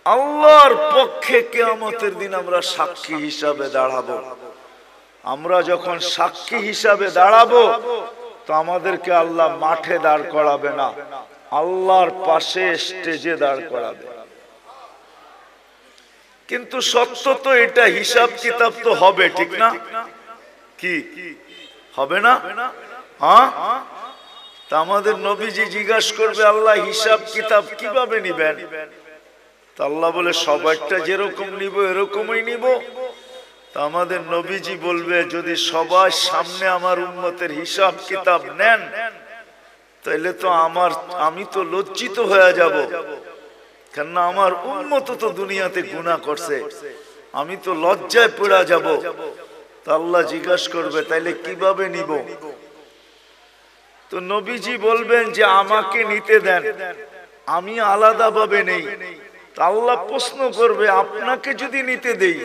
আল্লাহর পক্ষে কিয়ামতের দিন আমরা সাক্ষী হিসাবে দাঁড়াবো। আমরা যখন সাক্ষী হিসাবে দাঁড়াবো তো আমাদেরকে আল্লাহ মাঠে দাঁড় করাবে না, আল্লাহর পাশে স্টেজে দাঁড় করাবে। কিন্তু সত্য তো এটা, হিসাব কিতাব তো হবে, ঠিক না? কি হবে না? হ্যাঁ, তা আমাদের নবীজি জিজ্ঞাসা করবে আল্লাহ হিসাব কিতাব কিভাবে নিবেন? তা আল্লাহ বলে সবাইটা যেরকম নিব এরকমই নিব। তা আমাদের নবীজি বলবে যদি সবার সামনে আমার উম্মতের হিসাব কিতাব নেন তাহলে তো আমি তো লজ্জিত হয়ে যাব, কেননা আমার উম্মত তো দুনিয়াতে গুনাহ করছে, আমি তো লজ্জায় পড়ে যাব। তা আল্লাহ জিজ্ঞাসা করবে তাইলে কিভাবে নিব? তো নবীজি বলবেন যে আমাকে নিতে দেন, আমি আলাদা ভাবে নেই। তা আল্লাহ প্রশ্ন করবে আপনাকে যদি নিতে দেই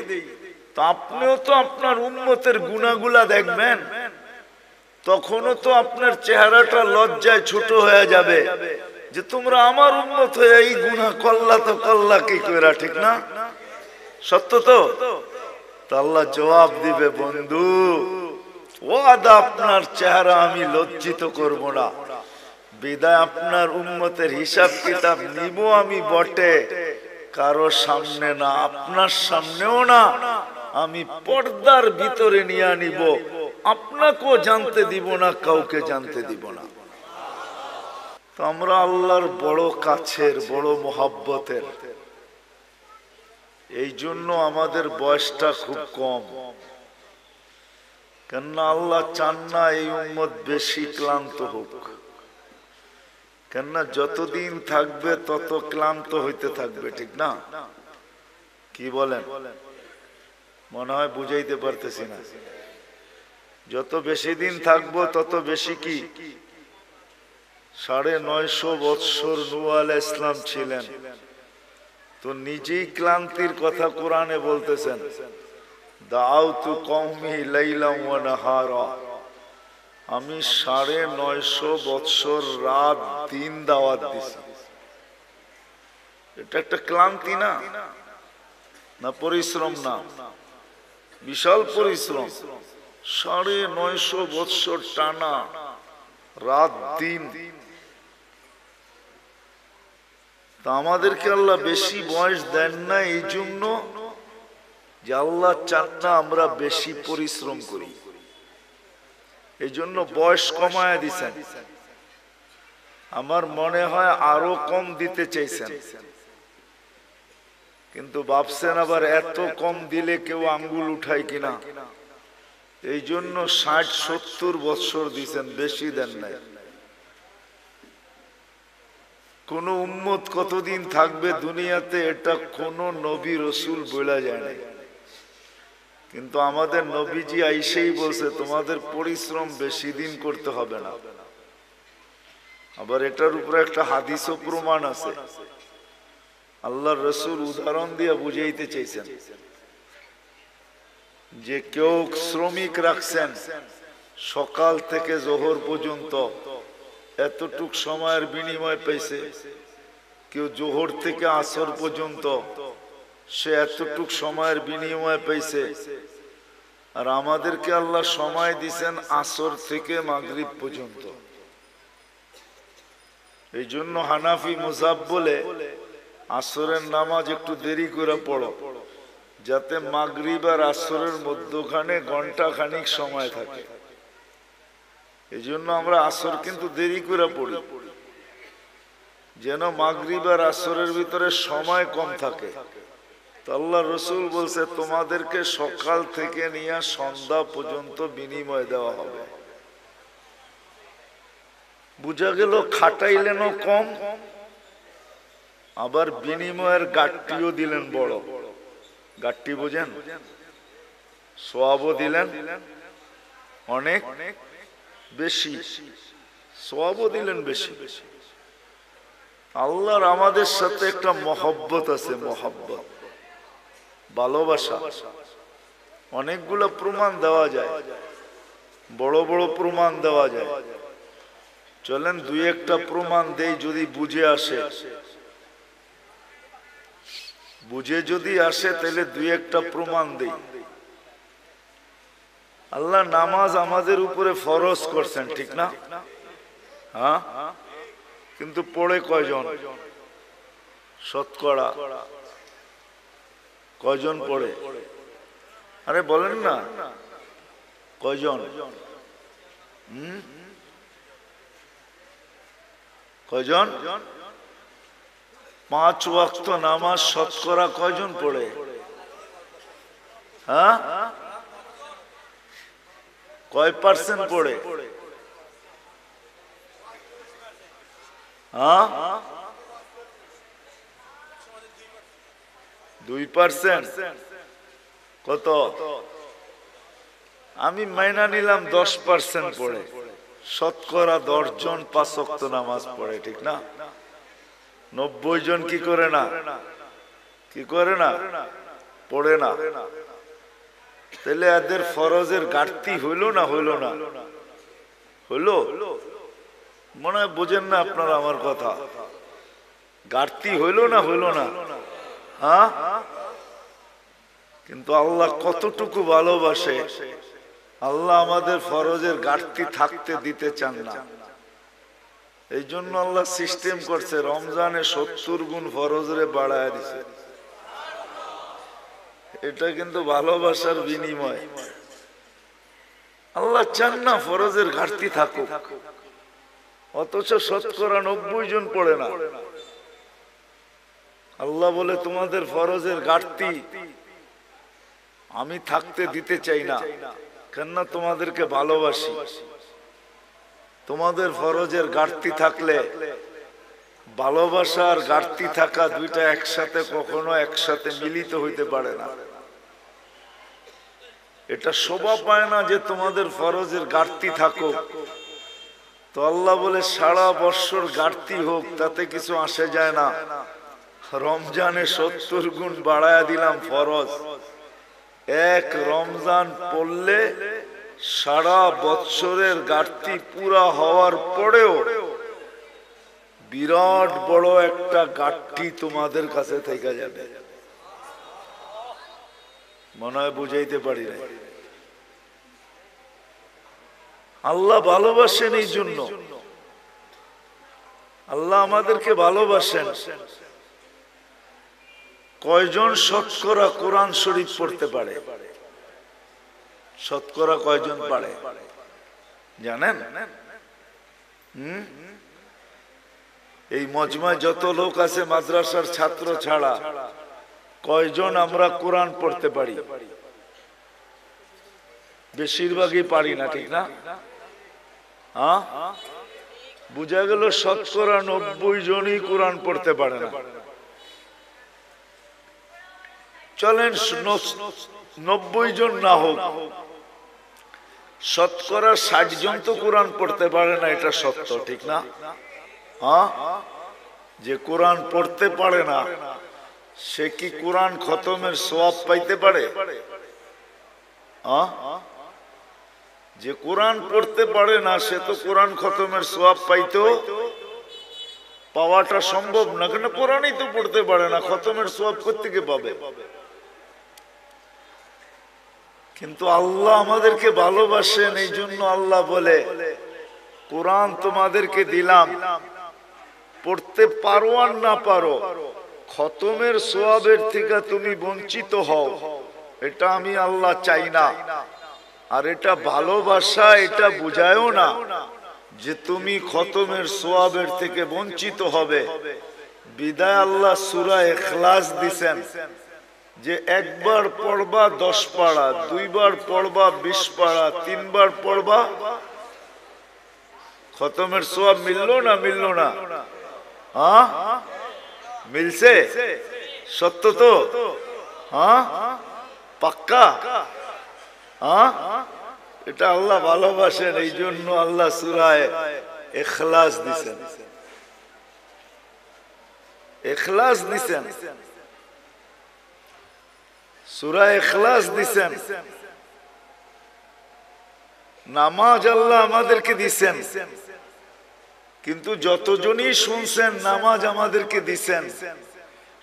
তো আপনিও তো আপনার উম্মতের গুনাহগুলা দেখবেন, তখনও তো আপনার চেহারাটা লজ্জায় ছোট হয়ে যাবে যে তোমরা আমার উম্মত হয়ে এই গুনাহ করলা, তো করলা কি কইরা, ঠিক না? সত্য তো? আল্লাহ জবাব দিবে বন্ধু ওয়াদা আপনার চেহারা আমি লজ্জিত করব না, বিদায় আপনার উম্মতের হিসাব কিতাব নিব আমি বটে, কারো সামনে না, আপনার সামনেও না, আমি পর্দার ভিতরে নিয়ে নিব, আপনাকেও জানতে দিব না, কাউকে জানতে দিব না। তো আমরা আল্লাহর বড় কাছের, বড় মোহাব্বতের, এই জন্য আমাদের বয়সটা খুব কম, কেননা আল্লাহ চান না এই উম্মত বেশি ক্লান্ত হোক, কেননা যতদিন থাকবে তত ক্লান্ত হইতে থাকবে, ঠিক না? কি বলেন? মনে হয় বুঝাইতে পারতেছি না। যত বেশি দিন থাকবো তত বেশি কি 950 বৎসর নূহ আলাইহিস সালাম ছিলেন, তো নিজেই ক্লান্তির কথা কোরআনে বলতেছেন, দাউতু কওমি লাইলাম ওয়া নাহারা, আমি 950 বৎসর রাত দিন দাওয়াত দিছি। এটা একটা ক্লান্তি না? না পরিশ্রম? না, বিশাল পরিশ্রম। 950 বৎসর টানা রাত দিন। তা আমাদেরকে আল্লাহ বেশি বয়স দেন না এই জন্য যে আল্লাহ চান না আমরা বেশি পরিশ্রম করি, এই জন্য বয়স কমায় দিছেন। আমার মনে হয় আরো কম দিতে চাইছেন, কিন্তু ভাবছেন আবার এত কম দিলে কেউ আঙ্গুল উঠায় কিনা, এই জন্য 60-70 বৎসর দিছেন, বেশি দেন নাই। কোন উম্মত কতদিন থাকবে দুনিয়াতে এটা কোন নবী রসুল বলা যায় না, কিন্তু আমাদের নবীজি আইসেই বলছে তোমাদের পরিশ্রম বেশি দিন করতে হবে না। আবার এটার উপরে একটা হাদিসও প্রমাণ আছে, আল্লাহর রসুল উদাহরণ দিয়ে বুঝাইতে চাইছেন যে কেউ শ্রমিক রাখছেন সকাল থেকে জোহর পর্যন্ত, এতটুক সময়ের বিনিময় পাইছে। কেউ জোহর থেকে আসর পর্যন্ত, সে এতটুক সময়ের বিনিময় পাইছে। আর আমাদেরকে আল্লাহ সময় দিছেন আসর থেকে মাগরিব পর্যন্ত। এই জন্য হানাফি মুযাব বলে আসরের নামাজ একটু দেরি করে পড়ো, যাতে মাগরিব আর আসরের মধ্যখানে ঘন্টা খানিক সময় থাকে। এই জন্য আমরা আসর কিন্তু দেরি করে পড়ি, যেন মাগরিব আর আসরের ভিতরে সময় কম থাকে। তো আল্লাহ রসুল বলছে তোমাদেরকে সকাল থেকে নিয়ে সন্ধ্যা পর্যন্ত বিনিময় দেওয়া হবে। বুঝা গেল খাটাইলেনও কম, আবার বিনিময়ের গাট্টিও দিলেন বড়। গাট্টি বোঝেন? সওয়াবও দিলেন অনেক বেশি, সওয়াবও দিলেন বেশি। আল্লাহর আমাদের সাথে একটা মহব্বত আছে, মহব্বত, ভালোবাসা। অনেকগুলো প্রমাণ দেওয়া যায়, বড় বড় প্রমাণ দেওয়া যায়। চলেন দুই একটা প্রমাণ দেই, যদি বুঝে আসে। বুঝে যদি আসে তাহলে দুই একটা প্রমাণ দেই। আল্লাহ নামাজ আমাদের উপরে ফরজ করছেন, ঠিক না? হ্যাঁ, কিন্তু পড়ে কয়জন? শতকরা কয়জন পড়ে? আরে বলেন না, কয়জন? কয়জন? 5 ওয়াক্ত নামাজ শতকরা কয়জন পড়ে? হ্যাঁ, কয় পার্সেন্ট পড়ে? হ্যাঁ, 2%। কত? আমি মাইনা নিলাম 10% পড়ে। শতকরা 10 জন 5 ওয়াক্ত নামাজ পড়ে, ঠিক না? 90 জন কি করে না? কি করে না? পড়ে না। তাহলে এদের ফরজের ঘাটতি হইল না হইল না? হইল। মনে হয় বোঝেন না আপনারা আমার কথা। ঘাটতি হইল না হইল না? হ্যাঁ, কিন্তু আল্লাহ কতটুকু ভালোবাসে, আল্লাহ আমাদের ফরজের ঘাটতি থাকতে দিতে চান না। এই জন্য আল্লাহ সিস্টেম করছে, রমজানে 70 গুণ ফরজরে বাড়ায় দিছে। এটা কিন্তু ভালোবাসার বিনিময়। আল্লাহ চান না ফরজের ঘাটতি থাকুক, অথচ শতকরা 90 জন পড়ে না। আল্লাহ বলে তোমাদের ফরজের ঘাটতি আমি থাকতে দিতে চাই না, কেননা তোমাদেরকে ভালোবাসি। তোমাদের ফরজের ঘাটতি থাকলে, ভালোবাসার ঘাটতি থাকা দুইটা একসাথে কখনো একসাথে মিলিত হইতে পারে না। এটা শোভা পায় না যে তোমাদের ফরজের ঘাটতি থাকুক। তো আল্লাহ বলে সারা বৎসর ঘাটতি হোক, তাতে কিছু আসে যায় না। রমজানে 70 গুণ বাড়ায়া দিলাম ফরজ। এক রমজান পড়লে সারা বৎসরের ঘাটতি পুরা হওয়ার পরেও বিরাট বড় একটা ঘাটতি তোমাদের কাছে থেকে যাবে। মনে হয় বুঝাইতে পারি না। আল্লাহ ভালোবাসেন, এই জন্য আল্লাহ আমাদেরকে ভালোবাসেন। কয়জন শতকরা কোরআন শরীফ পড়তে পারে? শতকরা কয়জন পারে জানেন? এই মজমায় যত লোক আছে মাদ্রাসার ছাত্র ছাড়া, কয়জন আমরা কোরআন পড়তে পারি? বেশিরভাগই পারি না, ঠিক না? হ্যাঁ, বুঝা গেল শতকরা 90 জনই কোরআন পড়তে পারে না। চলেন 90 জন না হোক, শতকরা 60 জন তো কোরআন পড়তে পারে না, এটা সত্য, ঠিক না? হ্যাঁ, যে কোরআন পড়তে পারে না সে কি কোরআন খতমের সওয়াব পাইতে পারে? যে কোরআন পড়তে পারে না সে তো কোরআন খতমের সওয়াব পাওয়াটা সম্ভব না, কেন কোরআনই তো পড়তে পারে না, খতমের সওয়াব কোত্থেকে পাবে? কিন্তু আল্লাহ আমাদেরকে ভালোবাসেন, এই জন্য আল্লাহ বলে কোরআন তোমাদেরকে দিলাম, পড়তে পারো আর না পারো, খতমের সওয়াবের থেকে তুমি বঞ্চিত হও, এটা আমি আল্লাহ চাই না। আর এটা ভালোবাসা, এটা বুঝায়ও না যে তুমি খতমের সওয়াবের থেকে বঞ্চিত হবে। বিদায় আল্লাহ সূরা ইখলাস দিছেন যে একবার পড়বা 10 পারা, দুইবার পড়বা 20 পারা, তিনবার পড়বা, খতমের সওয়াব মিললো না? মিললো না? হ্যাঁ, মিলছে? সত্য তো? হ্যাঁ, পাক্কা? হ্যাঁ, এটা আল্লাহ ভালোবাসেন, এই জন্য আল্লাহ সূরা ইখলাস দিছেন। ইখলাস দিছেন, সূরা ইখলাস দিছেন। নামাজ আল্লাহ আমাদেরকে দিছেন, কিন্তু যতজনই শুনছেন নামাজ আমাদেরকে দিছেন,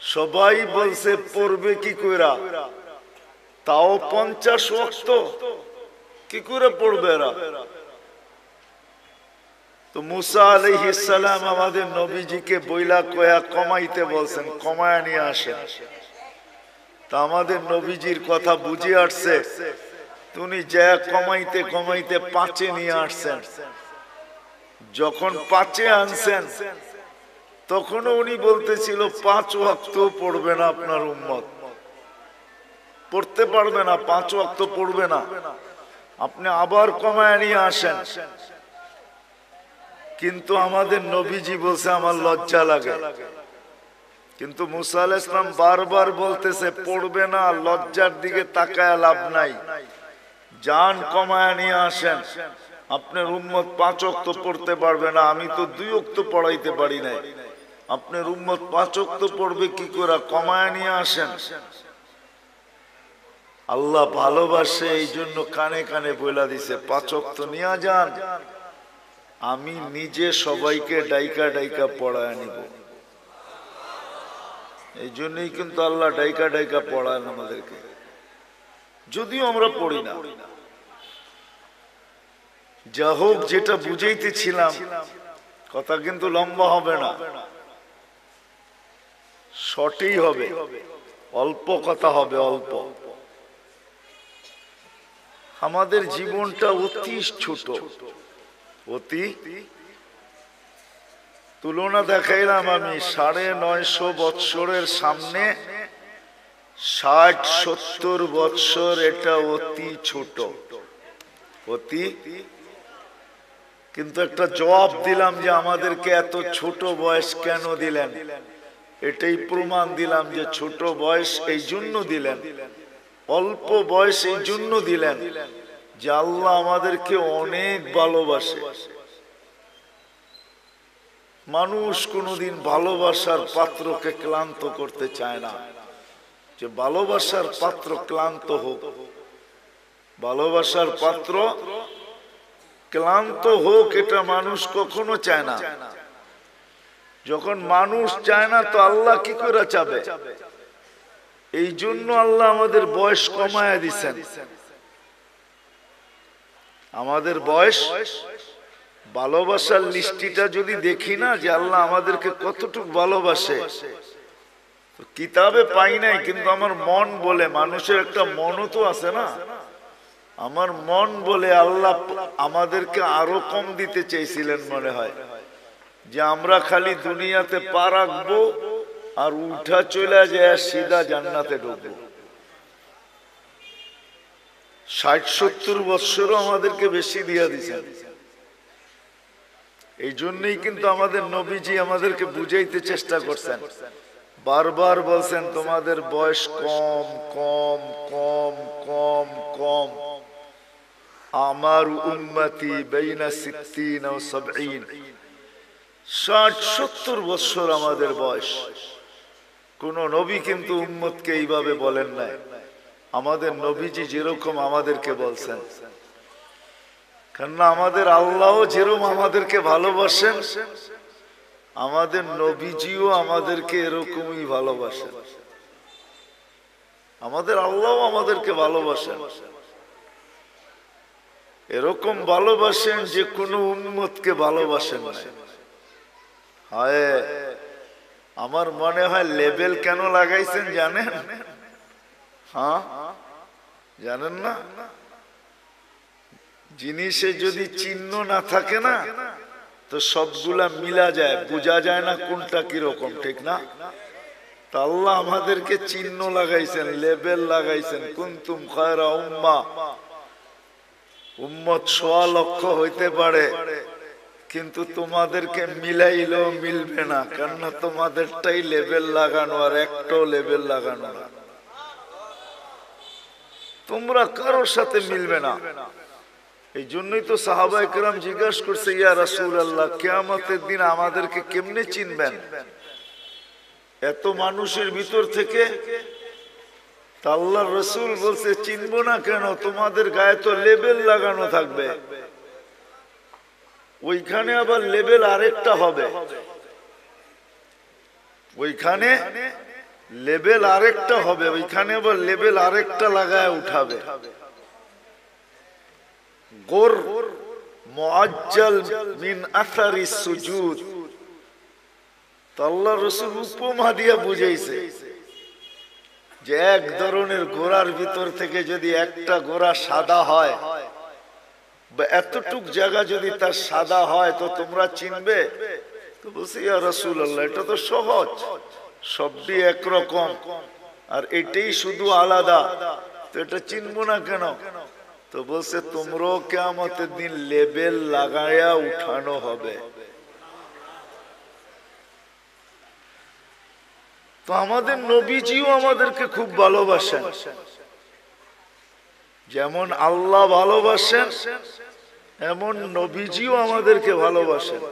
সবাই বলছে পড়বে কি কইরা, তাও 50 ওয়াক্ত কি করে পড়বে এরা? তো মুসা আলাইহিস সালাম আমাদের নবীজিকে বইলা কয়া কমাইতে বলছেন, কমায়া নিয়ে আসেন। তা আমাদের নবীজির কথা বুঝে আসছে, তুমি যা কমাইতে কমাইতে 5-এ নিয়ে আসছেন। যখন 5-এ আনছেন তখনও উনি বলতেছিল 5 ওয়াক্ত পড়বে না আপনার উম্মত, পড়তে পারবে না, 5 ওয়াক্ত পড়বে না। আপনি আবার কমায় নিয়ে আসেন। কিন্তু আমাদের নবীজি বলছে আমার লজ্জা লাগে। কিন্তু মুসা আলাইহিস সালাম বারবার বলতেছে পড়বে না, লজ্জার দিকে তাকায় লাভ নাই, জান কমায় নিয়ে আসেন। আপনার উম্মত 5 ওয়াক্ত পড়তে পারবে না, আমি তো 2 ওয়াক্ত পড়াইতে পারি নাই, আপনার উম্মত 5 ওয়াক্ত পড়বে কি করে, কমায় নিয়ে আসেন। আল্লাহ ভালোবাসে, এই জন্য কানে কানে বইলা দিছে 5 ওয়াক্ত নিয়ে যান, আমি নিজে সবাইকে ডাইকা ডাইকা পড়ায় নিব। এই জন্যই কিন্তু আল্লাহ ডাইকা ডাইকা পড়ায় আমাদেরকে, যদিও আমরা পড়ি না। যা হোক, যেটা বুঝাইতেছিলাম, কথা কিন্তু লম্বা হবে না, শর্টই হবে, অল্প কথা হবে, অল্প। আমাদের জীবনটা অতি ছোট, অতি। তুলনা দেখাইলাম আমি 950 বৎসরের সামনে 60-70 বৎসর, এটা অতি ছোট, অতি। কিন্তু একটা জবাব দিলাম যে আমাদেরকে এত ছোট বয়স কেন দিলেন, এটাই প্রমাণ দিলাম যে ছোট বয়স এই জন্য দিলেন, অল্প বয়স এই জন্য দিলেন যে আল্লাহ আমাদেরকে অনেক ভালোবাসে। মানুষ কোনোদিন ভালোবাসার পাত্রকে ক্লান্ত করতে চায় না, যে ভালোবাসার পাত্র ক্লান্ত হোক, ভালোবাসার পাত্র ক্লান্ত হোক, এটা মানুষ কখনো চায় না। যখন মানুষ চায় না তো আল্লাহ কি করে চাবে? এই জন্য আল্লাহ আমাদের বয়স কমায়া দিছেন। আমাদের বয়স, ভালোবাসার লিস্টিটা যদি দেখি না যে আল্লাহ আমাদেরকে কতটুকু ভালোবাসে, কিতাবে পাই নাই, কিন্তু আমার মন বলে, মানুষের একটা মনও তো আছে না, আমার মন বলে আল্লাহ আমাদেরকে আরো কম দিতে চেয়েছিলেন মনে হয়, যে আমরা খালি দুনিয়াতে পা রাখবো আর উঠা চলে যায় সিধা জান্নাতে ঢুকবো। 60-70 বৎসরও আমাদেরকে বেশি দিয়ে দিয়েছেন। এই জন্যই কিন্তু আমাদের নবীজি আমাদেরকে বুঝাইতে চেষ্টা করছেন, বারবার বলছেন তোমাদের বয়স কম কম কম কম কম। আমার উম্মতি বাইনা 60 ও 70, 60-70 বৎসর আমাদের বয়স। কোন নবী কিন্তু উম্মতকে এইভাবে বলেন নাই। আমাদের নবীজি যেরকম আমাদেরকে বলছেন, কেননা আমাদের আল্লাহ যেরকম আমাদেরকে ভালোবাসেন, আমাদের নবীজিও আমাদেরকে এরকমই ভালোবাসেন। আমাদের আল্লাহ আমাদেরকে ভালোবাসেন, এরকম ভালোবাসেন যে কোনো উম্মতকে ভালোবাসেন না। হায়, আমার মনে হয় লেবেল কেন লাগাইছেন জানেন? হ্যাঁ, জানেন না? জিনিসে যদি চিহ্ন না থাকে না তো সবগুলা মিলা যায়, বোঝা যায় না কোনটা কিরকম, ঠিক না? তা আল্লাহ আমাদেরকে চিহ্ন লাগাইছেন, লেবেল লাগাইছেন, কুনতুম খায়রা উম্মাহ। উম্মত 1.25 লক্ষ হইতে পারে, কিন্তু তোমাদেরকে মিলাইলেও মিলবে না, কেননা তোমাদেরটাই লেবেল লাগানো আর একটাও লেবেল লাগানো না। তোমরা কারোর সাথে মিলবে না। এই জন্যই তো সাহাবায়ে কেরাম জিজ্ঞাসা করছে, ইয়া রাসূলুল্লাহ, কিয়ামতের দিন আমাদেরকে কেমনে চিনবেন এত মানুষের ভিতর থেকে? তা আল্লাহর রাসূল বলছে, চিনবো না কেন, তোমাদের গায়ে তো লেবেল লাগানো থাকবে। ওইখানে আবার লেবেল আরেকটা হবে, ওইখানে লেবেল আরেকটা হবে, ওইখানে আবার লেবেল আরেকটা লাগায় উঠাবে। গোর মুআজ্জাল মিন আসারি সুজুদ। তো আল্লাহ রাসূল উপমা দিয়া বুঝাইছে যে এক ধরনের ঘোড়ার ভিতর থেকে যদি একটা ঘোড়া সাদা হয় বা এতটুক জায়গা যদি তার সাদা হয় তো তোমরা চিনবে? তো বলছি ইয়া রাসূলুল্লাহ, এটা তো সহজ, সবই একরকম, আর এটাই শুধু আলাদা, তো এটা চিনবো না কেন? তো বলছে তোমরাও কিয়ামতের দিন লেবেল লাগায়া উঠানো হবে। তো আমাদের নবীজিও আমাদেরকে খুব ভালোবাসেন, যেমন আল্লাহ ভালোবাসেন এমন নবীজিও আমাদেরকে ভালোবাসেন।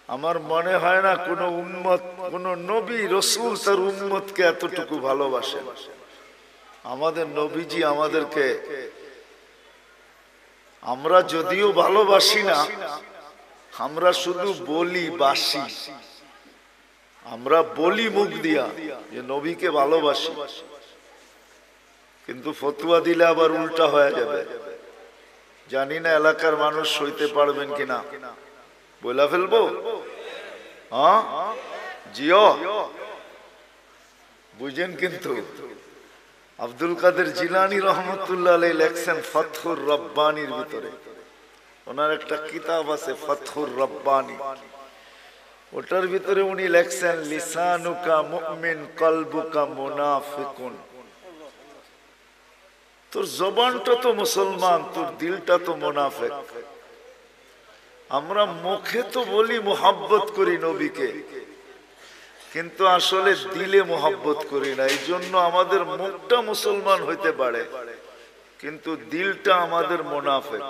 আমার মনে হয় না কোন উম্মত, কোন নবী রাসূল তার উম্মতকে এতটুকু ভালোবাসেন। আমাদের নবীজি আমাদেরকে, আমরা যদিও ভালোবাসি না, আমরা শুধু বলি বাসি, আমরা বলি মুখ দিয়া যে নবীকে ভালোবাসি, কিন্তু ফতোয়া দিলে আবার উল্টা হয়ে যাবে। জানি না এলাকার মানুষ সইতে পারবেন কিনা, বইলা ফেলবো? হ্যাঁ জিও, বুঝেন? কিন্তু আব্দুল কাদের জিলানী রহমতুল্লাহ আলাইহি লেখছেন ফাতহুর রব্বানির ভিতরে, ওনার একটা কিতাব আছে ফাতহুর রব্বানি, ওটার ভিতরে উনি লেখছেন লিসানুকা মুমিন কলবুকা মুনাফিকুন। তোর জবানটা তো মুসলমান, তোর দিলটা তো মুনাফিক। আমরা মুখে তো বলি মোহাব্বত করি নবীকে, কিন্তু আসলে দিলে মোহাব্বত করি না। এই জন্য আমাদের মুখটা মুসলমান হইতে পারে, কিন্তু দিলটা আমাদের মুনাফিক।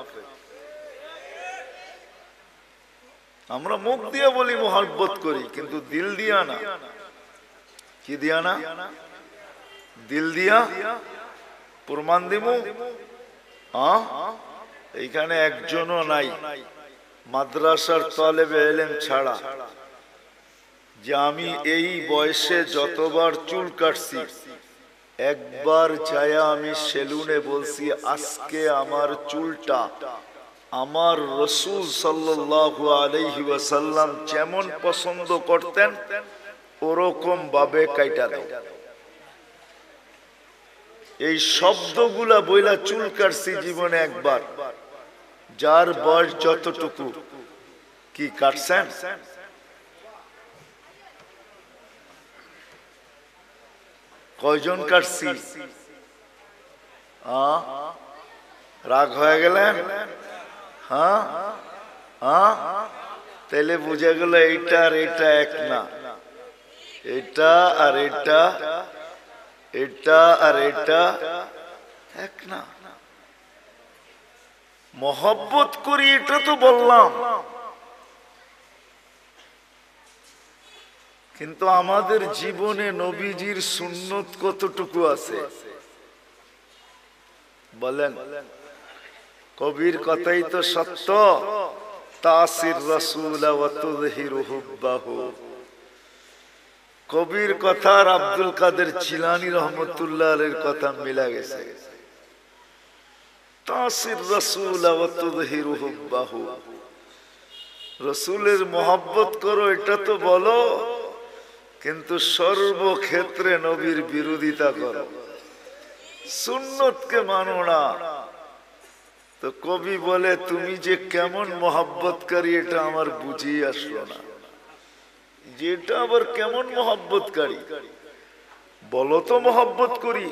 আমরা মুখ দিয়ে বলি মোহাব্বত করি, কিন্তু দিল দিয়া না। কি দিয়া না? দিল দিয়া। প্রমাণ দিমু? এইখানে একজনও নাই মাদ্রাসার তালেবে ইলম ছাড়া যে আমি এই বয়সে যতবার চুল কাটছি একবার ছায়া আমি সেলুনে বলছি আজকে আমার চুলটা আমার রাসূল সাল্লাল্লাহু আলাইহি ওয়াসাল্লাম যেমন পছন্দ করতেন ওরকম ভাবে কাইটা দাও। এই শব্দগুলা বইলা চুল কাটছি জীবনে একবার। যার বয়স যতটুকু, কি কাটছেন? কয়জন কাটছি? রাগ হয়ে গেলেন? হ্যাঁ হ্যাঁ, তাইলে বুঝে গেল এইটা আর এটা এক না, এটা আর এটা, এটা আর এটা এক না। মহব্বত করি এটা তো বললাম, কিন্তু আমাদের জীবনে নবীজির সুন্নত কতটুকু আছে বলেন? কবির কথাই তো সত্য, তাসির রাসূল ওয়া তুযহিরু হুব্বাহু। কবির কথা আর আব্দুল কাদের জিলানী রহমতুল্লাহ আলাইহির কথা মিলা গেছে। তাসির রাসূল ওয়া তুযহিরু হুব্বাহু, রাসূলের মহব্বত করো এটা তো বলো, কিন্তু সর্বক্ষেত্রে নবীর বিরোধিতা করো, সুন্নতকে মানো না। তো কবি বলে তুমি যে কেমন মহব্বতকারী এটা আমার বুঝিয়ে আসলো না। যেটা আবার কেমন মহব্বতকারী বলো তো? মহব্বত করি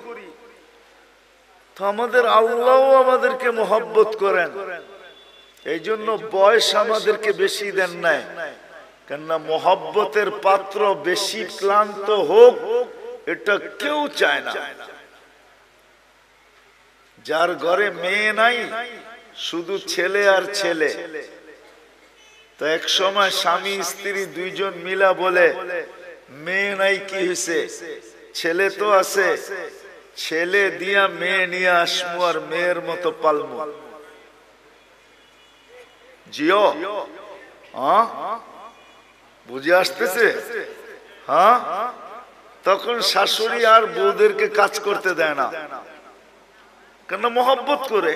তো আমাদের আল্লাহও আমাদেরকে মহব্বত করেন, এই জন্য বয়স আমাদেরকে বেশি দেন নাই। কেননা মহব্বতের পাত্র বেশি ক্লান্ত হোক এটা কেউ চায় না। যার ঘরে মেয়ে নাই, শুধু ছেলে আর ছেলে, তো এক সময় স্বামী স্ত্রী দুইজন মিলা বলে মেয়ে নাই, কি হয়েছে? ছেলে তো আছে, ছেলে দিয়া মেয়ে নিয়ে আসমু আর মেয়ের মতো পালমু। জিও, বুঝে আসতেছে? হ্যাঁ, তখন শাশুড়ি আর বউদেরকে কাজ করতে দেয় না, কেন? মহব্বত করে।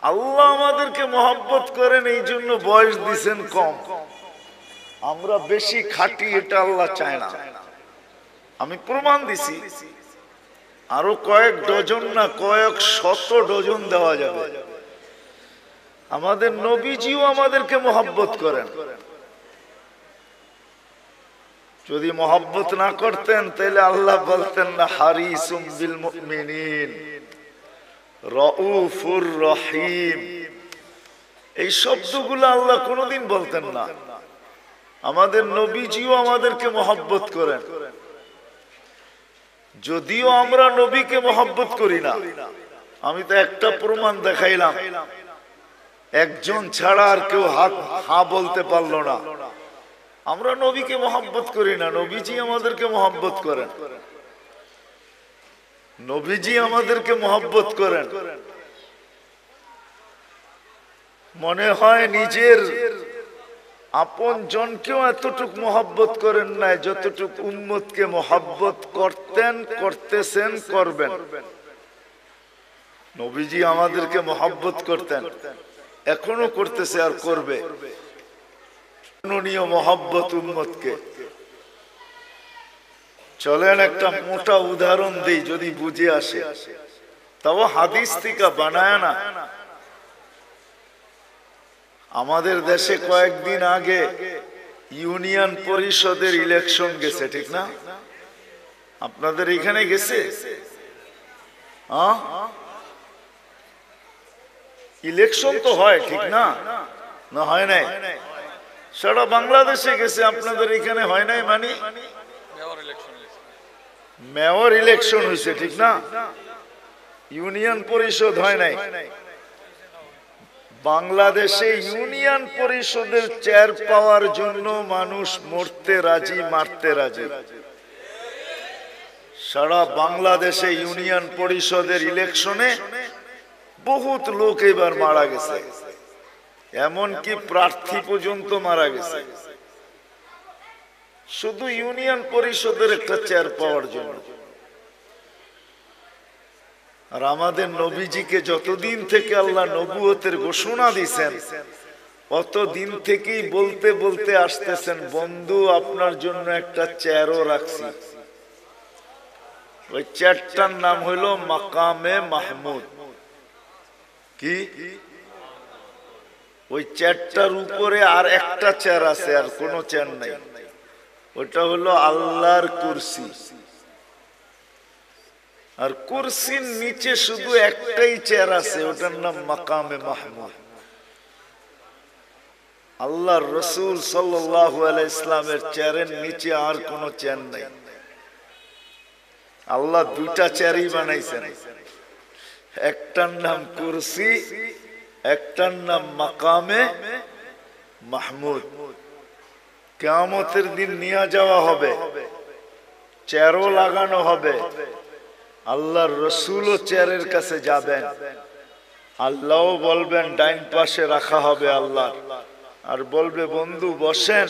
আল্লাহ আমাদেরকে মহব্বত করেন, এই জন্য বয়স দিছেন কম। আমরা বেশি খাটি, এটা আল্লাহ চায় না। আমি প্রমাণ দিছি, আরো কয়েক ডজন না কয়েক শত ডজন দেওয়া যাবে। আমাদের নবীজিও আমাদেরকে মহব্বত করেন। যদি মহব্বত না করতেন তাহলে আল্লাহ বলতেন না হারিসুম বিল মুমিনিন রাউফুর রহিম। এই শব্দগুলো আল্লাহ কোনোদিন বলতেন না। আমাদের নবীজিও আমাদেরকে মহব্বত করেন, যদিও আমরা নবীকে মহব্বত করি না। আমি তো একটা প্রমাণ দেখাইলাম, একজন ছাড়া আর কেউ হা বলতে পারলো না। আমরা নবীকে মহব্বত করি না, নবীজি আমাদেরকে মহব্বত করেন। নবীজি আমাদেরকে মহব্বত করেন। মনে হয় নিজের আপন জনকেও এতটুক মহব্বত করেন নাই যতটুক উম্মতকে মহব্বত করতেন, করতেছেন, করবেন। নবীজি আমাদেরকে মহব্বত করতেন, এখনো করতেছে আর করবে। মহব্বত উম্মতকে। চলেন একটা মোটা উদাহরণ দেই, যদি বুঝে আসে। তাও হাদিস থেকে বানায় না। আমাদের দেশে কয়েকদিন আগে ইউনিয়ন পরিষদের ইলেকশন গেছে, ঠিক না? আপনাদের এখানে গেছে? ইলেকশন তো হয়, ঠিক না? না হয় নাই? সারা বাংলাদেশে গেছে, আপনাদের এখানে হয় নাই? মানে মেয়র ইলেকশন হয়েছে, ঠিক না? ইউনিয়ন পরিষদ হয় নাই। বাংলাদেশে ইউনিয়ন পরিষদের চেয়ার পাওয়ার জন্য মানুষ মরতে রাজি, মারতে রাজি। সারা বাংলাদেশে ইউনিয়ন পরিষদের ইলেকশনে বহুত লোক এবার মারা গেছে, এমনকি প্রার্থী পর্যন্ত মারা গেছে, শুধু ইউনিয়ন পরিষদের একটা চেয়ার পাওয়ার জন্য। আর আমাদের নবীজিকে যতদিন থেকে আল্লাহ নবুয়তের ঘোষণা দিয়েছেন, অতদিন থেকেই বলতে বলতে আসতেছেন, বন্ধু আপনার জন্য একটা চেয়ারও রাখছি। ওই চেয়ারটার নাম হইল মাকামে মাহমুদ। কি? ওই চেয়ারটার উপরে আর একটা চেয়ার আছে, আর কোনো চেয়ার নাই। ওটা হলো আল্লাহর কুরসি। আর কুরসির নিচে শুধু একটাই চেয়ার আছে, ওটার নাম মাকামে মাহমুদ। আল্লাহর রাসূল সাল্লাল্লাহু আলাইহি ইসলামের চেয়ারের নিচে আর কোনো চেয়ার নাই। আল্লাহ দুইটা চেয়ারই বানাইছেন, একটার নাম কুরসি, একটার নাম মাকামে মাহমুদ। কিয়ামতের দিন নিয়ে যাওয়া হবে, চেয়ারও লাগানো হবে। আল্লাহর রাসূলও চেয়ারের কাছে যাবেন, আল্লাহও বলবেন ডাইন পাশে রাখা হবে আল্লাহ, আর বলবে বন্ধু বসেন,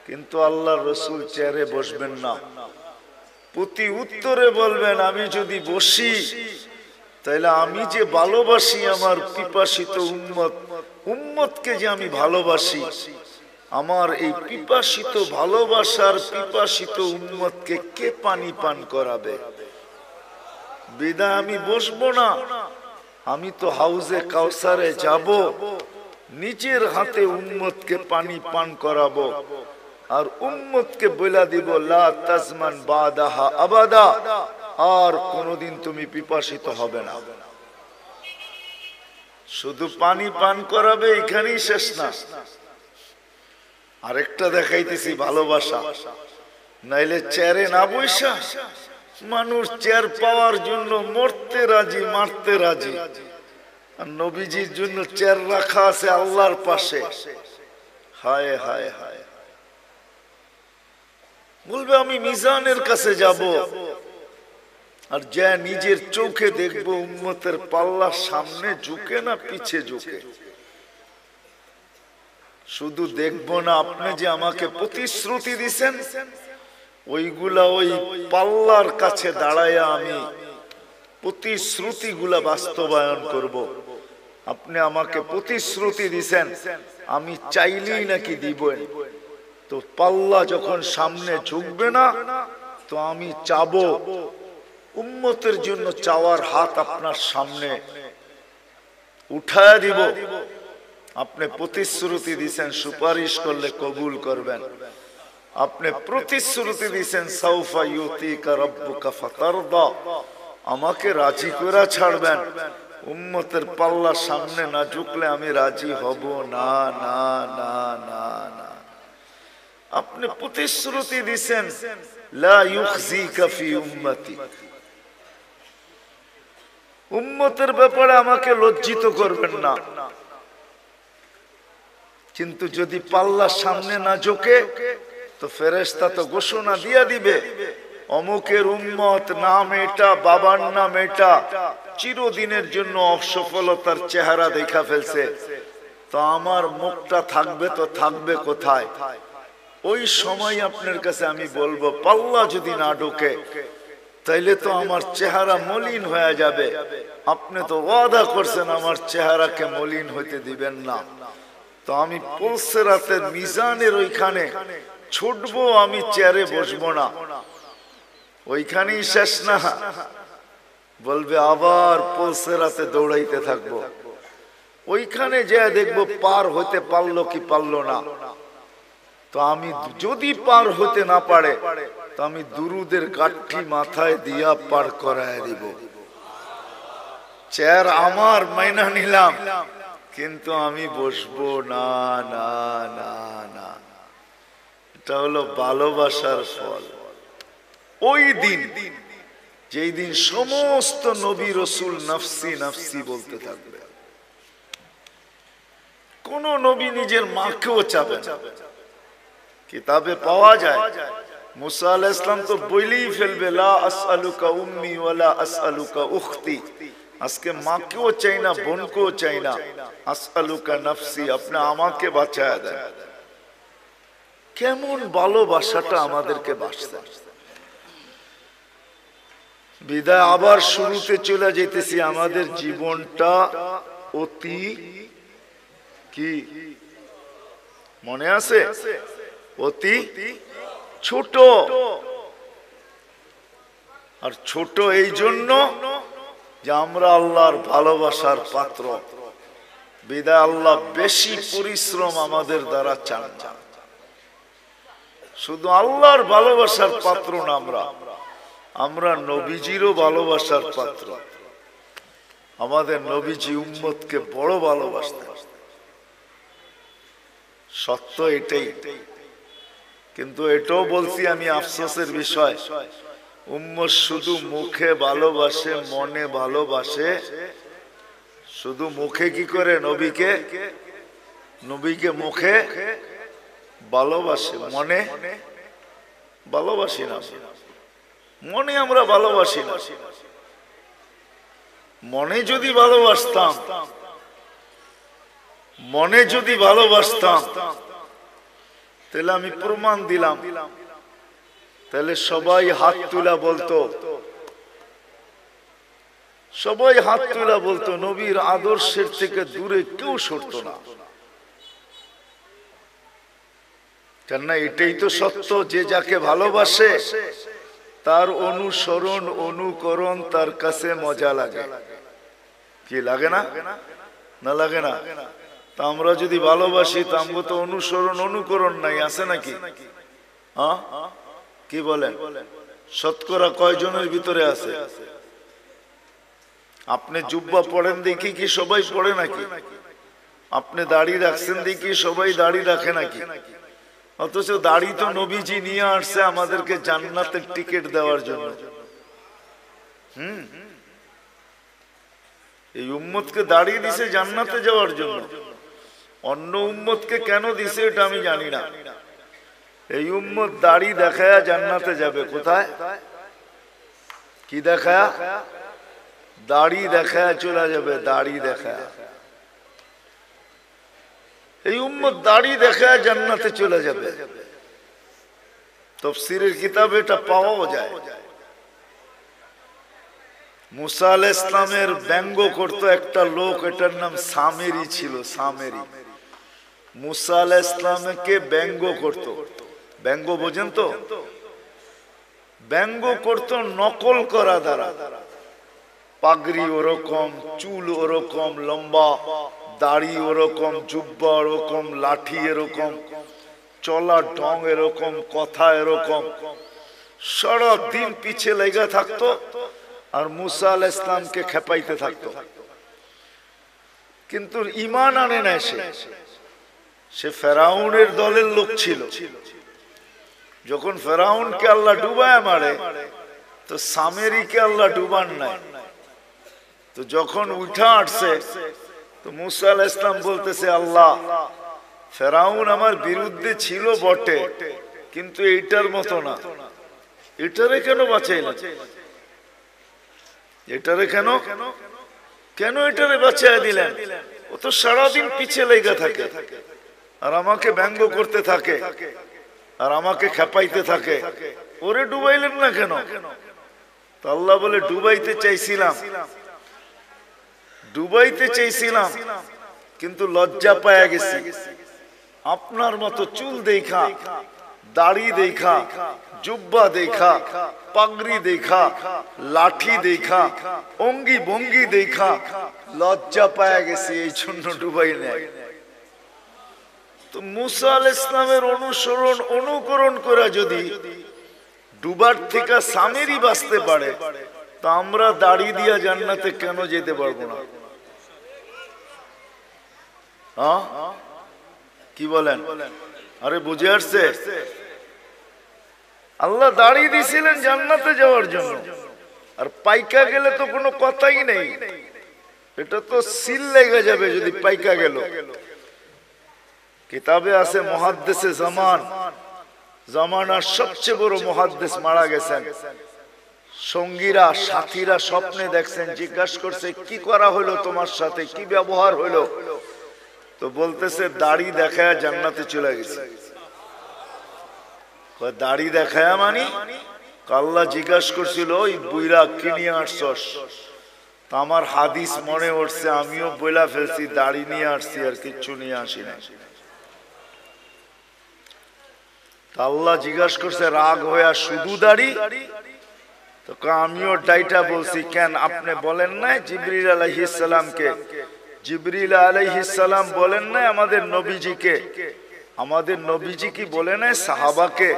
কিন্তু আল্লাহর রাসূল চেয়ারে বসবেন না। প্রতি উত্তরে বলবেন আমি যদি বসি তাহলে আমি যে ভালোবাসি আমার পিপাসিত উম্মতকে যে আমি ভালোবাসি, আমার এই পিপাসিত ভালোবাসার পিপাসিত উম্মতকে কে পানি পান করাবে? বিদায় আমি বসবো না। আমি তো হাউজে কাউসারে যাব, নিজের হাতে উম্মতকে পানি পান করাবো, আর উম্মতকে বলে দিব লা তাজমান বাদাহা আবাদা, আর কোনদিন তুমি পিপাসিত হবে না। শুধু পানি পান করাবে, এখানেই শেষ না। আরেকটা দেখাইতেছি ভালোবাসা। নাইলে চেয়ারে না বইসা মানুষ চেয়ার পাওয়ার জন্য মরতে রাজি, মারতে রাজি। আর নবীজির জন্য চেয়ার রাখা আছে আল্লাহর পাশে। হায় হায় হায়, বলবে আমি মিজানের কাছে যাব, আর যা নিজের চোখে দেখবো উম্মতের পাল্লা সামনে ঝুঁকে না পিছে ঝুঁকে। শুধু দেখবো না, আপনি যে আমাকে প্রতিশ্রুতি দিছেন ওইগুলা ওই পাল্লার কাছে দাঁড়াইয়া আমি প্রতিশ্রুতিগুলা বাস্তবায়ন করব। আপনি আমাকে প্রতিশ্রুতি দিছেন, আমি চাইলেই নাকি দিবেন। তো পাল্লা যখন সামনে ঝুঁকবে না, তো আমি চাবো, উম্মতের জন্য চাওয়ার হাত আপনার সামনে উঠায়া দিব। আপনি প্রতিশ্রুতি দিছেন সুপারিশ করলে কবুল করবেন। আপনি প্রতিশ্রুতি দিছেন সাউফা ইউতিকা রাব্বুকা ফাতারদা, আমাকে রাজি করে ছাড়বেন। উম্মতের পাল্লার সামনে না ঝুঁকলে আমি রাজি হব না, না, না, না, না। আপনি প্রতিশ্রুতি দিছেন লা ইউখজিকা ফি উম্মতি, উম্মতের ব্যাপারে আমাকে লজ্জিত করবেন না। কিন্তু যদি পাল্লার সামনে না ঝুঁকে, তো ফেরেশতা তো ঘোষণা দিয়ে দিবে, অমুকের উম্মত নাম এটা, বাবার নাম এটা, চিরদিনের জন্য অসফলতার চেহারা দেখা ফেলছে। তো আমার মুখটা থাকবে তো থাকবে কোথায়? ওই সময় আপনার কাছে আমি বলবো, পাল্লা যদি না ঢোকে তাইলে তো আমার চেহারা মলিন হয়ে যাবে। আপনি তো ওয়াদা করছেন আমার চেহারাকে মলিন হইতে দিবেন না। তো আমি পুলসিরাতের মিজানের ওইখানে ছুটবো, আমি চেয়ারে বসবো না, ওইখানেই শেষ না। বলবে আবার পুলসিরাতে দৌড়াইতে থাকবো। ওইখানে যে দেখবো পার হইতে পারলো কি পারলো না। তো আমি যদি পার হতে না পারে, তো আমি দুরুদের গাঠি মাথায় দিয়া পার করায় দিব। চেয়ার আমার মাইনা নিলাম, কিন্তু আমি বসবো না, না, না, না। এটা হলো ভালোবাসার ফল। ওই দিন, যেই দিন সমস্ত নবী রাসূল নফসি নফসি বলতে থাকবে, কোন নবী নিজের মাকেও চাবে না। কিতাবে পাওয়া যায় মুসা আলাইহিস সালাম তো বলেই ফেলবে, লা আসআলুকা উম্মি ওয়ালা আসআলুকা উখতি, আজকে মাকেও চাই না, বোনকেও চাই না, আসআলুকা নফসি, আপনি আমাকে বাঁচায় দেন। কেমন ভালোবাসাটা আমাদেরকে বাঁচতে। বিদায় আবার শুরুতে চলে যেতেছি। আমাদের জীবনটা অতি কি মনে আছে? অতি ছোট। আর ছোট এই জন্য যে আমরা আল্লাহর ভালোবাসার পাত্র। বিদায় আল্লাহ বেশি পরিশ্রম আমাদের দ্বারা চান না। শুধু আল্লাহর ভালোবাসার পাত্র না, আমরা নবীজিরও ভালোবাসার পাত্র। আমাদের নবীজি উম্মতকে বড় ভালোবাসতেন, সত্য এটাই। কিন্তু এটাও বলছি আমি, আফসোসের বিষয়, উম্মত শুধু মুখে ভালোবাসে, মনে ভালোবাসে। শুধু মুখে কি করে? নবীকে মুখে ভালোবাসে, মনে ভালোবাসি না। মনে আমরা ভালোবাসি না। মনে যদি ভালোবাসতাম, তাহলে আমি প্রমাণ দিলাম, তাহলে সবাই হাত তুলা বলতো, নবীর আদর্শের থেকে দূরে কেউ সরতো না। কেননা এটাই তো সত্য, যে যাকে ভালোবাসে তার অনুসরণ অনুকরণ তার কাছে মজা লাগে। কি লাগে না? না লাগে না? তা আমরা যদি ভালোবাসি, তা আমরা তো অনুসরণ অনুকরণ নাই, আছে নাকি? হ্যাঁ, কি বলেন? শতকরা কয়জনের ভিতরে আছে? আপনি জুব্বা পড়েন দেখি কি সবাই পড়ে নাকি? আপনি দাড়ি রাখছেন দেখি সবাই দাড়ি রাখে নাকি? অথচ দাড়ি তো নবীজি নিয়ে আসছে আমাদেরকে জান্নাতের টিকিট দেওয়ার জন্য। এই উম্মতকে দাড়ি দিছে জান্নাতে যাওয়ার জন্য। অন্য উম্মতকে কেন দিছে এটা আমি জানি না। এই উম্মত দাড়ি দেখায়া জান্নাতে যাবে। কোথায়? কি দেখায়া? দাড়ি দেখায়া চলে যাবে। দাড়ি দেখায়া এই উম্মত দাড়ি দেখায়া জান্নাতে চলে যাবে। তাফসীরের কিতাবে এটা পাওয়াও যায়। মুসা আলাইহিস সালামের ব্যঙ্গ করতো একটা লোক, এটার নাম সামেরি ছিল। সামেরি মুসা আলাইহিস সালামকে ব্যঙ্গ করত। ব্যঙ্গ বোঝেন তো? ব্যঙ্গ করত নকল করা দ্বারা। পাগড়ি ওরকম, চুল ওরকম লম্বা, দাড়ি ওরকম, জুব্বা ওরকম, লাঠি এরকম, চলার ঢং এরকম, কথা এরকম, সারা দিন পিছে লেগে থাকতো আর মুসা আলাইহিস সালামকে খেপাইতে থাকতো। কিন্তু ঈমান আনে না। সে ফেরাউনের দলের লোক ছিল। যখন ফেরাউনকে আল্লাহ ডুবায় মারে, তো সামেরিকে আল্লাহ ডুবান নাই। তো যখন উঠা আসছে, তো মুসা আলাইহিস সালাম বলতেছে, আল্লাহ, ফেরাউন আমার বিরুদ্ধে ছিল বটে, কিন্তু এইটার মতো না। এটারে কেন বাঁচাইলেন? এটারে কেন এটারে বাঁচাই দিলেন? ও তো সারাদিন পিছে লেগে থাকে আর আমাকে ব্যঙ্গ করতে থাকে আর আমাকে খেপাইতে থাকে। ওরে ডুবাইলেন না কেন? তো আল্লাহ বলে, ডুবাইতে চাইছিলাম, কিন্তু লজ্জা পায়া গেছি। আপনার মতো চুল দেখা, দাড়ি দেখা, জুব্বা দেখা, পাগড়ি দেখা, লাঠি দেখা, অঙ্গি ভঙ্গি দেখা লজ্জা পায়া গেছি, এই জন্য ডুবাই নাই। তো মুসা আলাইহিস সালামের অনুকরণ করে যদি ডুবার থেকে সামেরি বাঁচতে পারে, তা আমরা দাড়ি দিয়া জান্নাতে কেন যেতে পারবো না? কি বলেন? আরে বুঝে আসছে? আল্লাহ দাড়ি দিয়েছিলেন জান্নাতে যাওয়ার জন্য, আর পাইকা গেলে তো কোনো কথাই নেই। এটা তো সিল লেগে যাবে যদি পাইকা গেল। কিতাবে আছে মুহাদ্দিসে জামানার সবচেয়ে বড় মুহাদ্দিস মারা গেছেন। সঙ্গীরা, সাথীরা স্বপ্নে দেখছেন, জিজ্ঞাসা করছে, কি করা হলো তোমার সাথে, কি ব্যবহার হলো? তো বলতেছে, দাড়ি দেখায় জান্নাতে চলে গেছে। দাড়ি দেখায় মানি? আল্লাহ জিজ্ঞাসা করছিল, ওই বুইরা কি নিয়ে আসছস? তা আমার হাদিস মনে উঠছে, আমিও বইলা ফেলছি, দাড়ি নিয়ে আসছি আর কিচ্ছু নিয়ে আসি না। আল্লাহ জিজ্ঞাসা করছে রাগ হইয়া, শুধু দাড়ি? তো আমিও ডাইটা বলছি, কেন আপনি বলেন না জিবরিল আলাইহিস সালামকে? জিবরিল আলাইহিস সালাম বলেন না আমাদের নবীজিকে? আমাদের নবীজি কি বলে নাই সাহাবাকে?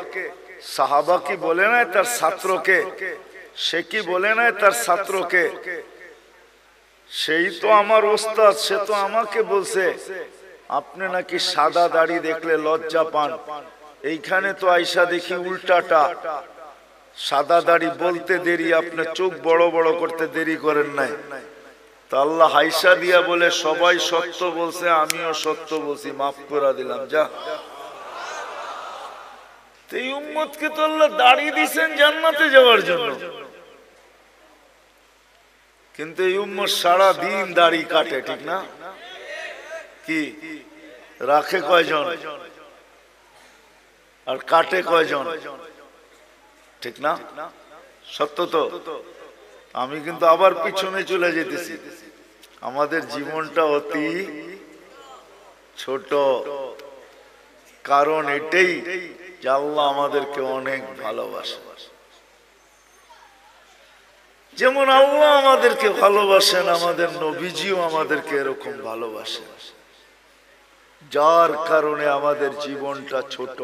সাহাবা কি বলে নাই তার ছাত্রকে? সে কি বলে নাই তার ছাত্রকে? সেই তো আমার ওস্তাদ, সে তো আমাকে বলছে আপনি নাকি সাদা দাড়ি দেখলে লজ্জা পান। এইখানে তো আইসা দেখি উল্টাটা, সাদা দাড়ি বলতে দেরি, আপনার চোখ বড় বড় করতে দেরি করেন নাই। তা আল্লাহ হাইসা দিয়া বলে, সবাই সত্য বলছে, আমিও সত্য বলছি, মাফ করে দিলাম, যা। এই উম্মতকে তো আল্লাহ দাড়ি দিয়েছেন জান্নাতে যাওয়ার জন্য, কিন্তু এই উম্মত সারা দিন দাড়ি কাটে, ঠিক না? কি রাখে কয়জন আর কাটে কয়জন? ঠিক না? সত্য তো? আমি কিন্তু আবার পিছনে চলে যেতেছি। আমাদের জীবনটা অতি ছোট, কারণ এটাই যে আল্লাহ আমাদেরকে অনেক ভালোবাসে। যেমন আল্লাহ আমাদেরকে ভালোবাসেন, আমাদের নবীজিও আমাদেরকে এরকম ভালোবাসেন, যার কারণে আমাদের জীবনটা ছোট।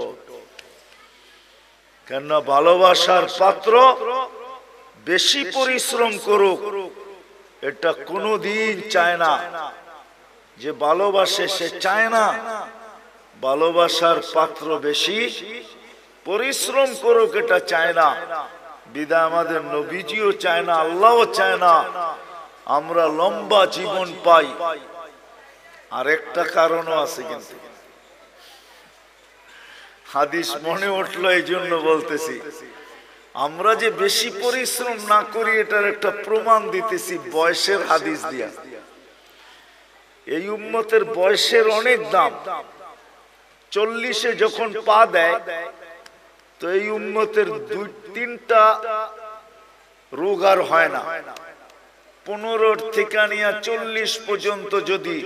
কেননা ভালোবাসার পাত্র বেশি পরিশ্রম করুক, এটা কোনোদিন চায় না। যে ভালোবাসে সে চায় না ভালোবাসার পাত্র বেশি পরিশ্রম করুক, এটা চায় না। বিদায় আমাদের নবীজিও চায় না, আল্লাহও চায় না আমরা লম্বা জীবন পাই। আর একটা কারণও আছে, কিন্তু হাদিস মনে উঠলো এই জন্য বলতেছি। আমরা যে বেশি পরিশ্রম না করি এটার একটা প্রমাণ দিতেছি বয়সের হাদিস দিয়া। এই উম্মতের বয়সের অনেক দাম। 40-এ যখন পা দেয় তো এই উম্মতের দুই তিনটা রোগ আর হয় না। 15 থেকে নিয়ে 40 পর্যন্ত যদি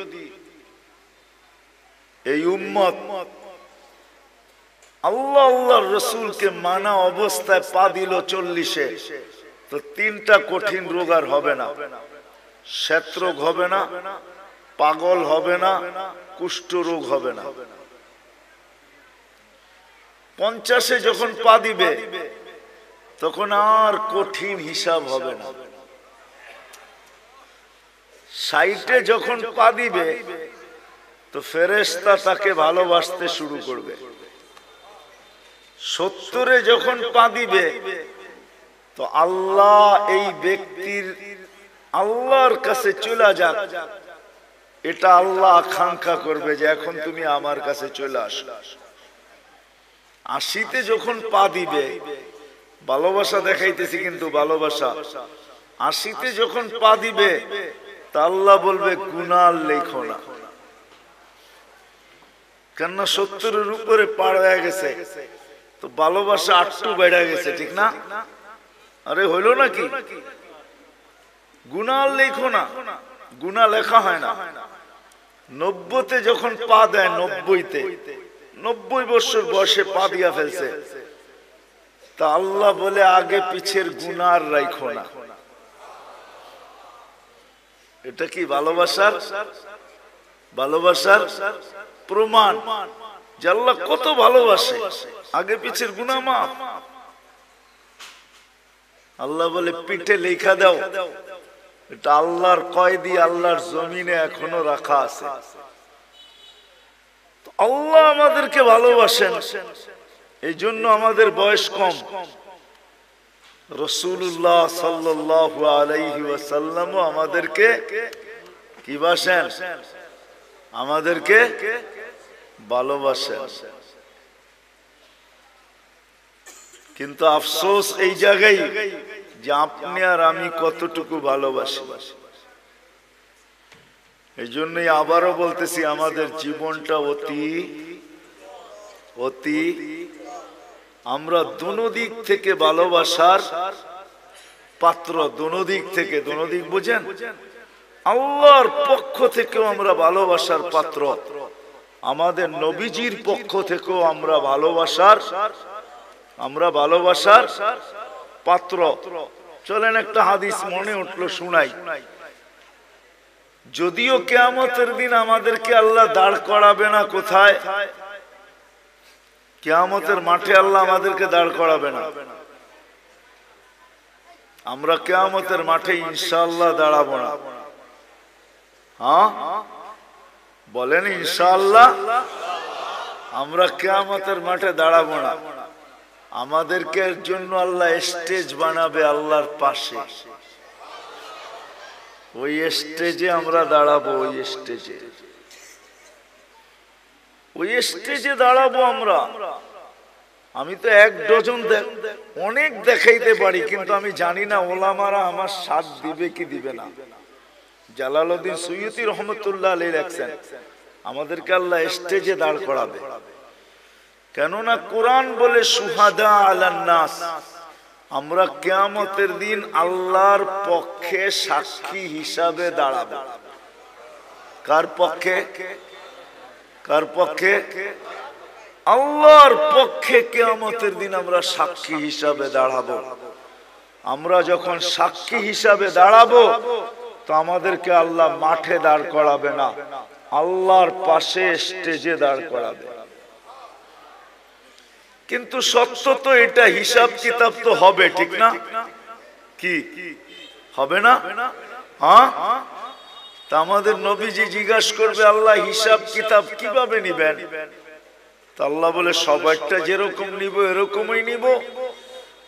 এই উম্মত আল্লাহ আল্লাহর রসুলকে মানা অবস্থায় পা দিল 40-এ, তো তিনটা কঠিন রোগ আর হবে না। শ্বেতরোগ হবে না, পাগল হবে না, কুষ্ঠ রোগ হবে না। 50-এ যখন পা দিবে তখন আর কঠিন হিসাব হবে না। 60-এ যখন পা দিবে তো ফেরেশতা তাকে ভালোবাসতে শুরু করবে। 70-এ যখন পা দিবে তো আল্লাহ এই ব্যক্তির আল্লাহর কাছে চলে যাক, এটা আল্লাহ আকাঙ্ক্ষা করবে যে এখন তুমি আমার কাছে চলে আসো। 80-তে যখন পা দিবে, ভালোবাসা দেখাইতেছি কিন্তু ভালোবাসা, 80-তে যখন পা দিবে তা আল্লাহ বলবে গুনাহ লেখো না, কেননা 70-এর উপরে পার হয়ে গেছে, তো ভালোবাসা আটটু বেড়ে গেছে, ঠিক না? আরে হইল নাকি? গুনাহ লেখো না, গুনাহ লেখা হয় না। 90-তে যখন পা দেয়, 90-তে 90 বছর বয়সে পা দিয়া ফেলছে, তা আল্লাহ বলে আগে পিছের গুনাহ রাখো না। এটা কি ভালোবাসার প্রমাণ যে আল্লাহ কত ভালোবাসে, আগে পিছের গুনাহ মাফ। আল্লাহ বলে পিঠে লেখা দাও, এটা আল্লাহর কয়েদি আল্লাহর জমিনে এখনো রাখা আছে। আল্লাহ আমাদেরকে ভালোবাসেন, এই জন্য আমাদের বয়স কম। রাসূলুল্লাহ সাল্লাল্লাহু আলাইহি ওয়াসাল্লাম আমাদেরকে কি বাসেন? আমাদেরকে ভালোবাসেন। কিন্তু আফসোস এই জায়গায় যে আপনি আর আমি কতটুকু ভালোবাসি। এই জন্যই আবারও বলতেছি, আমাদের জীবনটা অতি আমরা দোনো দিক থেকে ভালোবাসার পাত্র। দোনো দিক থেকে, দোনো দিক বুঝেন? আল্লাহর পক্ষ থেকেও আমরা ভালোবাসার পাত্র, আমাদের নবীজির পক্ষ থেকেও আমরা ভালোবাসার পাত্র। চলেন একটা হাদিস মনে উঠলো, শুনাই। যদিও কিয়ামতের দিন আমাদেরকে আল্লাহ দাঁড় করাবে না, কোথায়? কিয়ামতের মাঠে আল্লাহ আমাদেরকে দাঁড় করাবে না। আমরা কিয়ামতের মাঠে ইনশাআল্লাহ দাঁড়াবো না। হ্যাঁ বলেন ইনশাআল্লাহ। আমরা কিয়ামতের মাঠে দাঁড়াবো না। আমাদেরকে এর জন্য আল্লাহ স্টেজ বানাবে আল্লাহর পাশে। ওই স্টেজে আমরা দাঁড়াবো, ওই স্টেজে দাঁড়াবো আমরা। আমি তো 1 ডজন অনেক দেখাইতে পারি, কিন্তু আমি জানি না ওলামারা আমার সাথ দিবে কি দিবে না। জালালউদ্দিন সুয়ুতী রহমতুল্লাহ আলাইহি লেখছেন, আমাদেরকে আল্লাহ স্টেজে দাঁড় করাবে। কেননা কোরআন বলে শুহাদা আলান নাস, আমরা কিয়ামতের দিন আল্লাহর পক্ষে সাক্ষী হিসাবে দাঁড়াবো। কার পক্ষে? আল্লাহর পক্ষে কিয়ামতের দিন আমরা সাক্ষী হিসাবে দাঁড়াবো। আমরা যখন সাক্ষী হিসাবে দাঁড়াবো তো আমাদেরকে আল্লাহ মাঠে দাঁড় করাবে না, আল্লাহর পাশে স্টেজে দাঁড় করাবে। কিন্তু সত্য তো এটা, হিসাব কিতাব তো হবে, ঠিক না? কি হবে না? হ্যাঁ, তা আমাদের নবীজি জিজ্ঞাসা করবে, আল্লাহ হিসাব কিতাব কিভাবে নিবেন? তা আল্লাহ বলে সবাইটা যেরকম নিব এরকমই নিব।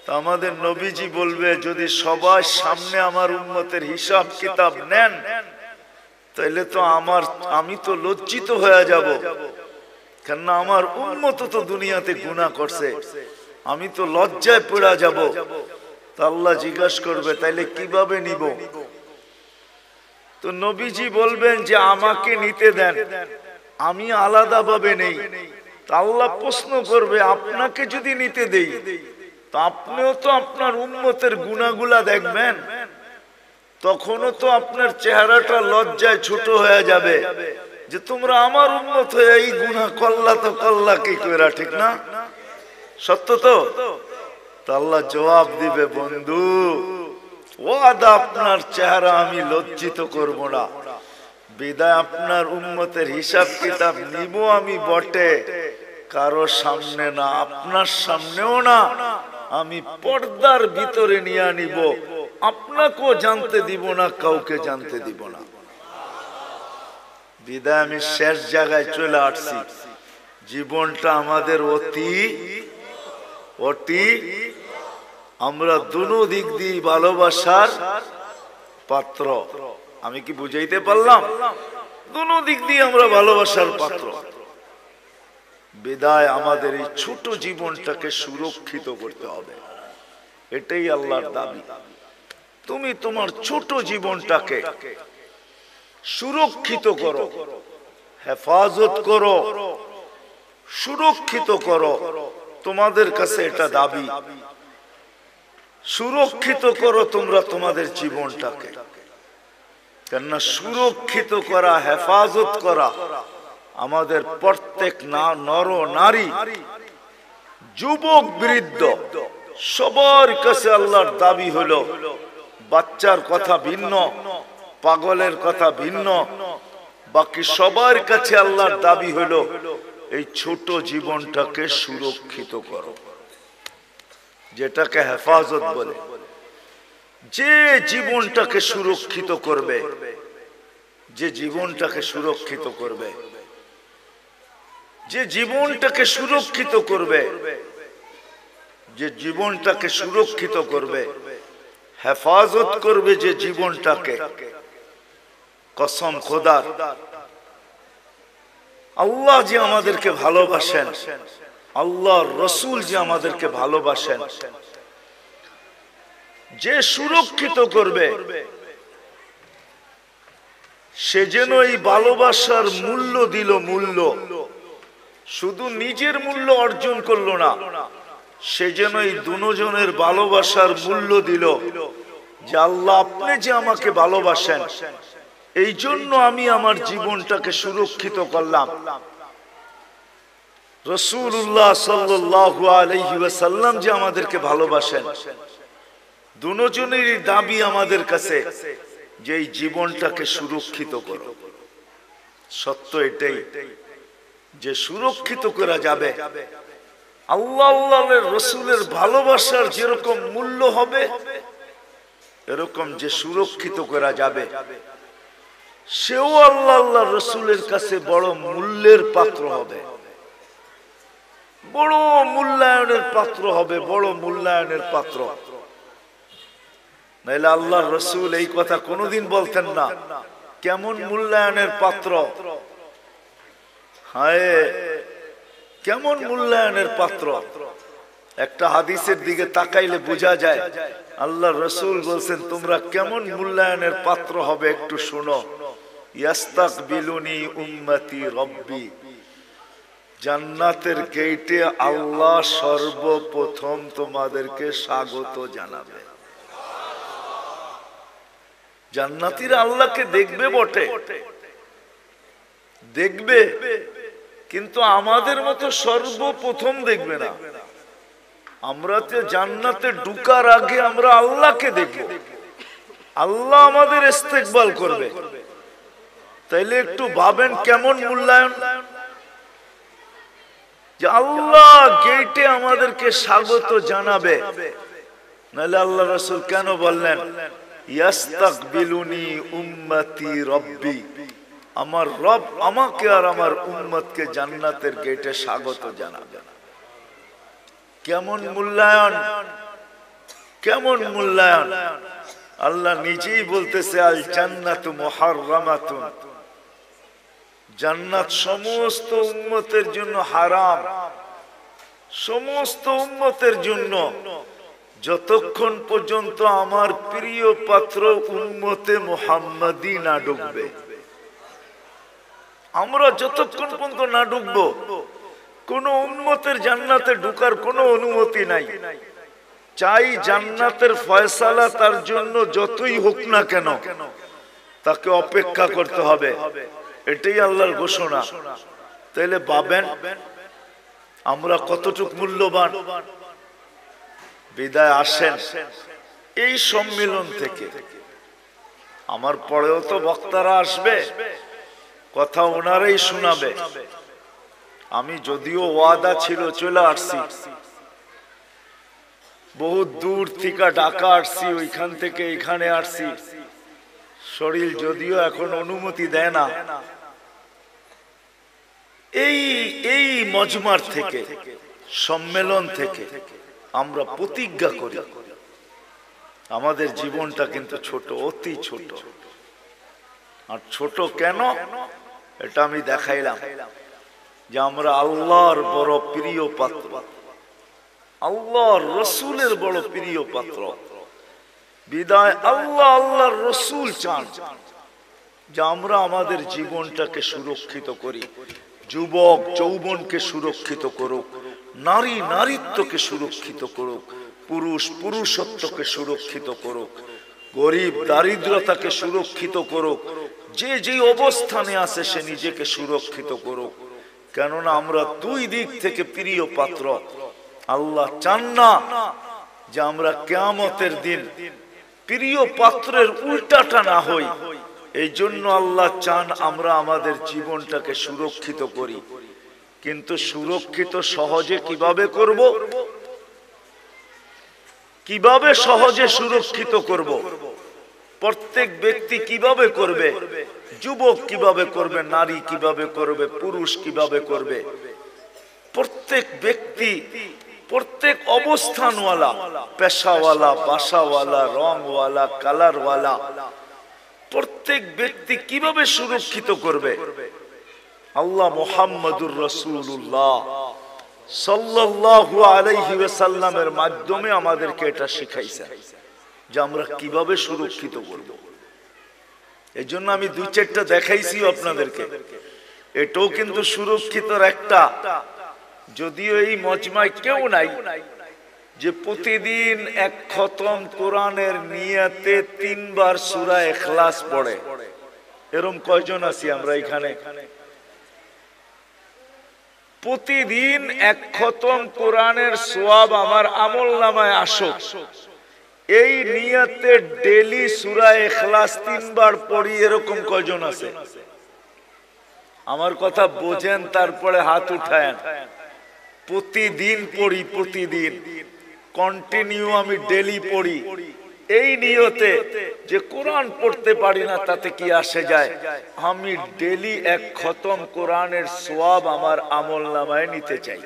তা আমাদের নবীজি বলবে, যদি সবার সামনে আমার উম্মতের হিসাব কিতাব নেন তাহলে তো আমি তো লজ্জিত হয়ে যাব, কেননা আমার উম্মত তো দুনিয়াতে গুনাহ করছে, আমি তো লজ্জায় পড়ে যাব। তা আল্লাহ জিজ্ঞাসা করবে, তাইলে কিভাবে নিব? তো নবীজি বলবেন যে আমাকে নিতে দেন, আমি আলাদা ভাবে নেই, তা আল্লাহ প্রশ্ন করবে আপনাকে যদি নিতে দেই তা আপনিও তো আপনার উম্মতের গুনাহগুলা দেখবেন, তখনও তো আপনার চেহারাটা লজ্জায় ছোট হয়ে যাবে যে তোমরা আমার উম্মত হয়ে এই গুনাহ করলা, তো করলা কি করে, ঠিক না? সত্য তো? আল্লাহ জবাব দিবে, বন্ধু ওয়াদা আপনার চেহারা আমি লজ্জিত করব না, বিদায় আপনার উম্মতের হিসাব কিতাব নিব আমি বটে, কারো সামনে না, আপনার সামনেও না, আমি পর্দার ভিতরে নিয়ে নিব, আপনাকেও জানতে দিব না, কাউকে জানতে দিব না। বিদায় আমি শেষ জায়গায় চলে আসছি। জীবনটা আমাদের অতি অতি, আমরা দুনো দিক দিয়ে ভালোবাসার পাত্র। আমি কি বুঝাইতে পারলাম? দুনো দিক দিয়ে আমরা ভালোবাসার পাত্র। বিদায় আমাদের এই ছোট জীবনটাকে সুরক্ষিত করতে হবে, এটাই আল্লাহর দাবি। তুমি তোমার ছোট জীবনটাকে সুরক্ষিত করো, হেফাজত করো, সুরক্ষিত করো, তোমাদের কাছে এটা দাবি। সুরক্ষিত করো তোমরা তোমাদের জীবনটাকে, কেননা সুরক্ষিত করা, হেফাজত করা আমাদের প্রত্যেক নর নারী, যুবক বৃদ্ধ সবার কাছে আল্লাহর দাবি হলো। বাচ্চার কথা ভিন্ন, পাগলের কথা ভিন্ন, বাকি সবার কাছে আল্লাহর দাবি হলো এই ছোট জীবনটাকে সুরক্ষিত করো, যেটাকে হেফাজত বলে। যে জীবনটাকে সুরক্ষিত করবে, যে জীবনটাকে সুরক্ষিত করবে, যে জীবনটাকে সুরক্ষিত করবে, যে জীবনটাকে সুরক্ষিত করবে, হেফাজত করবে যে জীবনটাকে, কসম খোদার, আল্লাহ যে আমাদেরকে ভালোবাসেন, আল্লাহর রসুল যে আমাদেরকে ভালোবাসেন, যে সুরক্ষিত করবে, সে যেন এই ভালোবাসার মূল্য দিল। মূল্য শুধু নিজের মূল্য অর্জন করলো না, সে যেন এই দুজনের ভালোবাসার মূল্য দিল, যে আল্লাহ আপনি যে আমাকে ভালোবাসেন, এই জন্য আমি আমার জীবনটাকে সুরক্ষিত করলাম। রাসূলুল্লাহ সাল্লাল্লাহু আলাইহি ওয়াসাল্লাম যে আমাদেরকে ভালোবাসেন, দুজনেরই দাবি আমাদের কাছে যে এই জীবনটাকে সুরক্ষিত করো। সত্য এটাই যে সুরক্ষিত করা যাবে, আল্লাহ আল্লাহর রাসূলের ভালোবাসার যেরকম মূল্য হবে, এরকম যে সুরক্ষিত করা যাবে, সেও আল্লাহ আল্লাহর রাসূলের কাছে বড় মূল্যের পাত্র হবে, বড় মূল্যায়নের পাত্র হবে, বড় মূল্যায়নের পাত্র। নাইলে আল্লাহর রাসূল এই কথা কোনোদিন বলতেন না। কেমন মূল্যায়নের পাত্র, হায় কেমন মূল্যায়নের পাত্র। একটা হাদিসের দিকে তাকাইলে বোঝা যায় আল্লাহর রাসূল বলছেন তোমরা কেমন মূল্যায়নের পাত্র হবে একটু শোনো। ইয়াস্তাকবিলুনি উম্মতি রব্বি, জান্নাতের গেটে আল্লাহ সর্বপ্রথম তোমাদেরকে স্বাগত জানাবে। জান্নাতীরা আল্লাহকে দেখবে বটে, দেখবে, কিন্তু আমাদের মতো সর্বপ্রথম দেখবে না। আমরা তো জান্নাতে ঢুকার আগে আমরা আল্লাহকে দেখব, আল্লাহ আমাদের ইস্তেকবাল করবে। তাইলে একটু ভাবেন কেমন মূল্যায়ন, যে আল্লাহ গেটে আমাদেরকে স্বাগত জানাবে। নাহলে আল্লাহ রাসূল কেন বললেন ইয়াস্তাকবিলুনি উম্মতি রব্বি, আমার রব আমাকে আর আমার উম্মতকে জান্নাতের গেটে স্বাগত জানাবে। কেমন মূল্যায়ন, কেমন মূল্যায়ন। আল্লাহ নিজেই বলতেছে আল জান্নাতু মুহাররামাতুন, জান্নাত সমস্ত উম্মতের জন্য হারাম, সমস্ত উম্মতের জন্য, যতক্ষণ পর্যন্ত আমার প্রিয় পাত্র উম্মতে মুহাম্মাদি না ঢুকবে। আমরা যতক্ষণ পর্যন্ত না ঢুকবো কোন উম্মতের জান্নাতে ঢোকার কোনো অনুমতি নাই। চাই জান্নাতের ফয়সালা তার জন্য যতই হোক না কেন তাকে অপেক্ষা করতে হবে, এটাই আল্লাহর ঘোষণা। তাইলে ভাবেন আমরা কতটুক মূল্যবান। বিদায় আসেন এই সম্মেলন থেকে। আমার পরেও তো বক্তারা আসবে, কথা ওনারাই শোনাবে। আমি যদিও ওয়াদা ছিল চলে আসছি, বহুত দূর থেকে ঢাকা আসছি, ওইখান থেকে এখানে আসছি। শরীর যদিও এখন অনুমতি দেয় না। এই মজমার থেকে, সম্মেলন থেকে আমরা প্রতিজ্ঞা করি আমাদের জীবনটা কিন্তু ছোট, অতি ছোট। আর ছোট কেন এটা আমি দেখাইলাম যে আমরা আল্লাহর বড় প্রিয় পাত্র, আল্লাহর রসুলের বড় প্রিয় পাত্র। বিদায় আল্লাহ আল্লাহর রসুল চান যে আমরা আমাদের জীবনটাকে সুরক্ষিত করি। যুবক যৌবনকে সুরক্ষিত করুক, নারী নারীত্বকে সুরক্ষিত করুক, পুরুষ পুরুষত্বকে সুরক্ষিত করুক, গরিব দারিদ্রতাকে সুরক্ষিত করুক। যে যে অবস্থানে আছে সে নিজেকে সুরক্ষিত করুক। কেননা আমরা দুই দিক থেকে প্রিয় পাত্র। আল্লাহ চান না যে আমরা কিয়ামতের দিন প্রিয় পাত্রের উল্টাটা না হই। এই জন্য আল্লাহ চান আমরা আমাদের জীবনটাকে সুরক্ষিত করি। কিন্তু সুরক্ষিত সহজে কিভাবে করব? কিভাবে সহজে সুরক্ষিত করব? প্রত্যেক ব্যক্তি কিভাবে করবে? যুবক কিভাবে করবে? নারী কিভাবে করবে? পুরুষ কিভাবে করবে? প্রত্যেক ব্যক্তি, প্রত্যেক অবস্থানওয়ালা, পেশাওয়ালা, বাসাওয়ালা, রংওয়ালা, কালারওয়ালা, প্রত্যেক ব্যক্তি কিভাবে সুরক্ষিত করবে? আল্লাহ মুহাম্মদুর রাসূলুল্লাহ সাল্লাল্লাহু আলাইহি ওয়াসাল্লামের মাধ্যমে আমাদেরকে এটা শিখাইছেন যে আমরা কিভাবে সুরক্ষিত করব। এই জন্য আমি দুই চারটা দেখাইছি আপনাদেরকে। এটাও কিন্তু সুরক্ষিতর একটা। যদিও এই মজমায় কেউ নাই যে প্রতিদিন এক খতম কোরআনের নিয়তে 3 বার সূরা ইখলাস পড়ে। এরকম কয়জন আছি আমরা এখানে? প্রতিদিন এক খতম কোরআনের সওয়াব আমার আমলনামায় আসুক, এই নিয়তে ডেইলি সূরা ইখলাস 3 বার পড়ি, এরকম কয়জন আছে? আমার কথা বোঝেন, তারপরে হাত উঠায়েন। প্রতিদিন পড়ি, প্রতিদিন কন্টিনিউ আমি ডেইলি পড়ি, এই নিয়তে যে কোরআন পড়তে পারি না তাতে কি আসে যায়, আমি ডেইলি এক খতম কোরআনের সওয়াব আমার আমলনামায় নিতে চাই।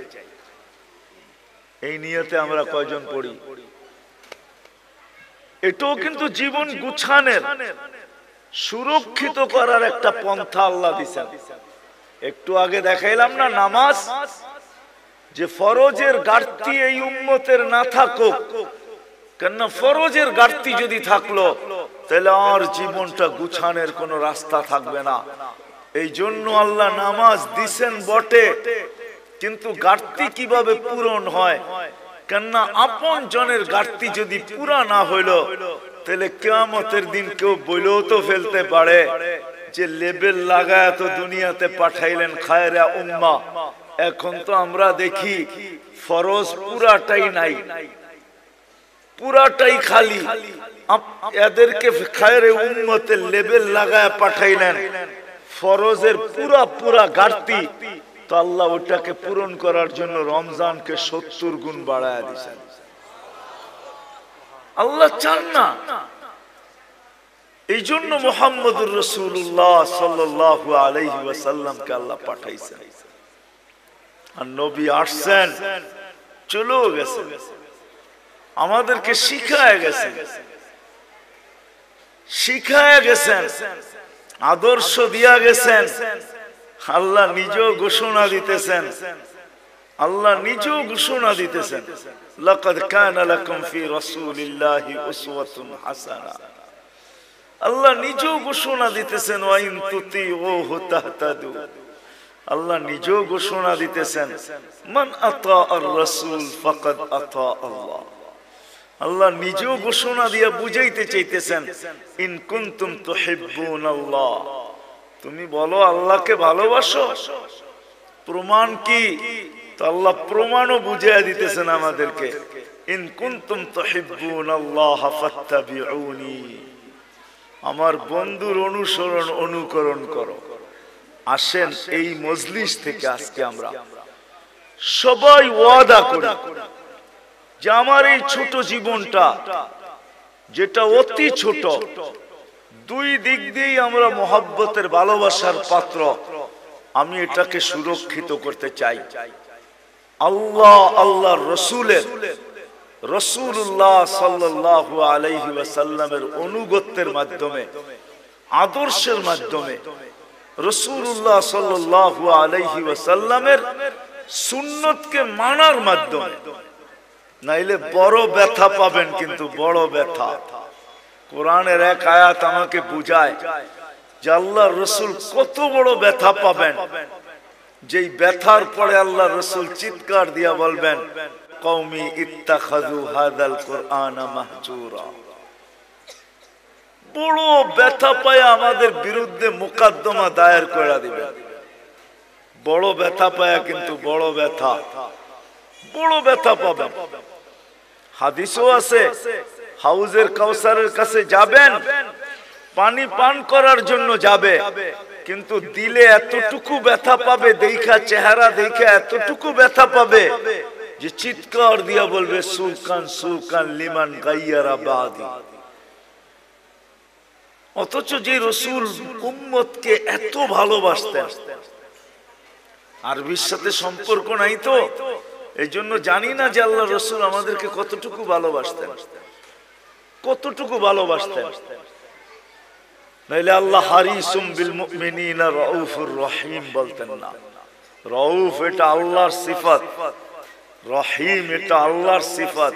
এই নিয়তে আমরা কয়জন পড়ি? এটাও কিন্তু জীবন গুছানোর, সুরক্ষিত করার একটা পন্থা আল্লাহ দিয়েছেন। একটু আগে দেখাইলাম না নামাজ, যে ফরজের ঘাটতি এই উম্মতের না থাকুক। কেননা ফরজের ঘাটতি যদি থাকলো তাহলে আর জীবনটা গুছানোর কোনো রাস্তা থাকবে না। এই জন্য আল্লাহ নামাজ দিছেন বটে, কিন্তু ঘাটতি কিভাবে পূরণ হয়? কেননা আপন জনের ঘাটতি যদি পুরা না হইল তাহলে কিয়ামতের দিন কেউ বইলেও তো ফেলতে পারে যে লেবেল লাগায় তো দুনিয়াতে পাঠাইলেন খায়রা উম্মাহ। এখন তো আমরা দেখি ফরজ পুরাটাই নাই, পুরাটাই খালি। এদেরকে খায়রে উম্মতের লেবেল লাগায় পাঠাইলেন, ফরজের পুরা পুরা ঘাটতি। তো আল্লাহ ওটাকে পূরণ করার জন্য রমজানকে 70 গুণ বাড়ায় দিয়েছেন। আল্লাহ চান না। এই জন্য মুহাম্মদুর রাসূলুল্লাহ সাল্লাল্লাহু আলাইহি ওয়াসাল্লামকে আল্লাহ পাঠাইছেন। আর নবী আসছেন, চলেও গেছেন, আমাদেরকে শিখায় গেছেন, শিখায় গেছেন, আদর্শ দিয়া গেছেন। আল্লাহ নিজেও ঘোষণা দিতেছেন, আল্লাহ নিজেও ঘোষণা দিতেছেন, লাকাদ কানা লাকুম ফি রাসূলিল্লাহি উসওয়াতুন হাসানাহ। আল্লাহ নিজেও ঘোষণা দিতেছেন, ওয়া ইন তুতিউহু তাহতাদু। আল্লাহ নিজেও ঘোষণা দিতেছেন, মান আতা আর রাসূল ফাকাদ আতা আল্লাহ। আল্লাহ নিজেও ঘোষণা দিয়া বুঝাইতে চাইতেছেন, ইন কুনতুম তুহিব্বুনাল্লাহ, তুমি বলো আল্লাহকে ভালোবাসো। প্রমাণ কি? তো আল্লাহ প্রমাণও বুঝাইয়া দিতেছেন আমাদেরকে, ইন কুনতুম তুহিব্বুনাল্লাহ ফাত্তাবিউনি, আমার বন্ধুর অনুসরণ অনুকরণ করো। আসেন এই মজলিস থেকে আজকে আমরা সবাই ওয়াদা করি যে আমার এই ছোট জীবনটা, যেটা অতি ছোট, দুই দিক দিয়েই আমরা মহব্বতের ভালোবাসার পাত্র, আমি এটাকে সুরক্ষিত করতে চাই। আল্লাহ আল্লাহর রাসূলের, রাসূলুল্লাহ সাল্লাল্লাহু আলাইহি ওয়াসাল্লামের অনুগত্যের মাধ্যমে, আদর্শের মাধ্যমে, রাসূলুল্লাহ সাল্লাল্লাহু আলাইহি ওয়াসাল্লামের সুন্নতকে মানার মাধ্যমে, নাইলে বড় ব্যথা পাবেন, কিন্তু বড় ব্যথা। কোরআনের এক আয়াত আমাকে বুঝায় যে আল্লাহর রাসূল কত বড় ব্যথা পাবেন, যেই ব্যথার পরে আল্লাহর রাসূল চিৎকার দিয়া বলবেন, কওমি ইত্তাখাযু হাযাল কুরআনা মাহজুরা। বড় ব্যথা পায় আমাদের বিরুদ্ধে মোকদ্দমা দায়ের করে দিবেন। বড় ব্যথা পায়, কিন্তু বড় ব্যথা, বড় ব্যথা পাবেন। হাদিসও আছে, হাউজের কাউসারের কাছে যাবেন, পানি পান করার জন্য যাবে, কিন্তু দিলে এতটুকু ব্যথা পাবে, দেখা চেহারা দেখে এতটুকু ব্যথা পাবে যে চিৎকার দিয়া বলবে, সুরকান সুরকান লিমান গাইয়ারা বাদি। অথচ যে রাসূল উম্মতকে এত ভালোবাসতেন, আরবির সাথে সম্পর্ক নাই তো, এই জন্য জানি না যে আল্লাহ রাসূল আমাদেরকে কতটুকু ভালোবাসতেন, কতটুকু ভালোবাসতেন। নাইলে আল্লাহ হারিসুম বিল মুমিনিনা রাউফুর রহিম বলতেন না। রাউফ এটা আল্লাহর সিফাত, রহিম এটা আল্লাহর সিফাত।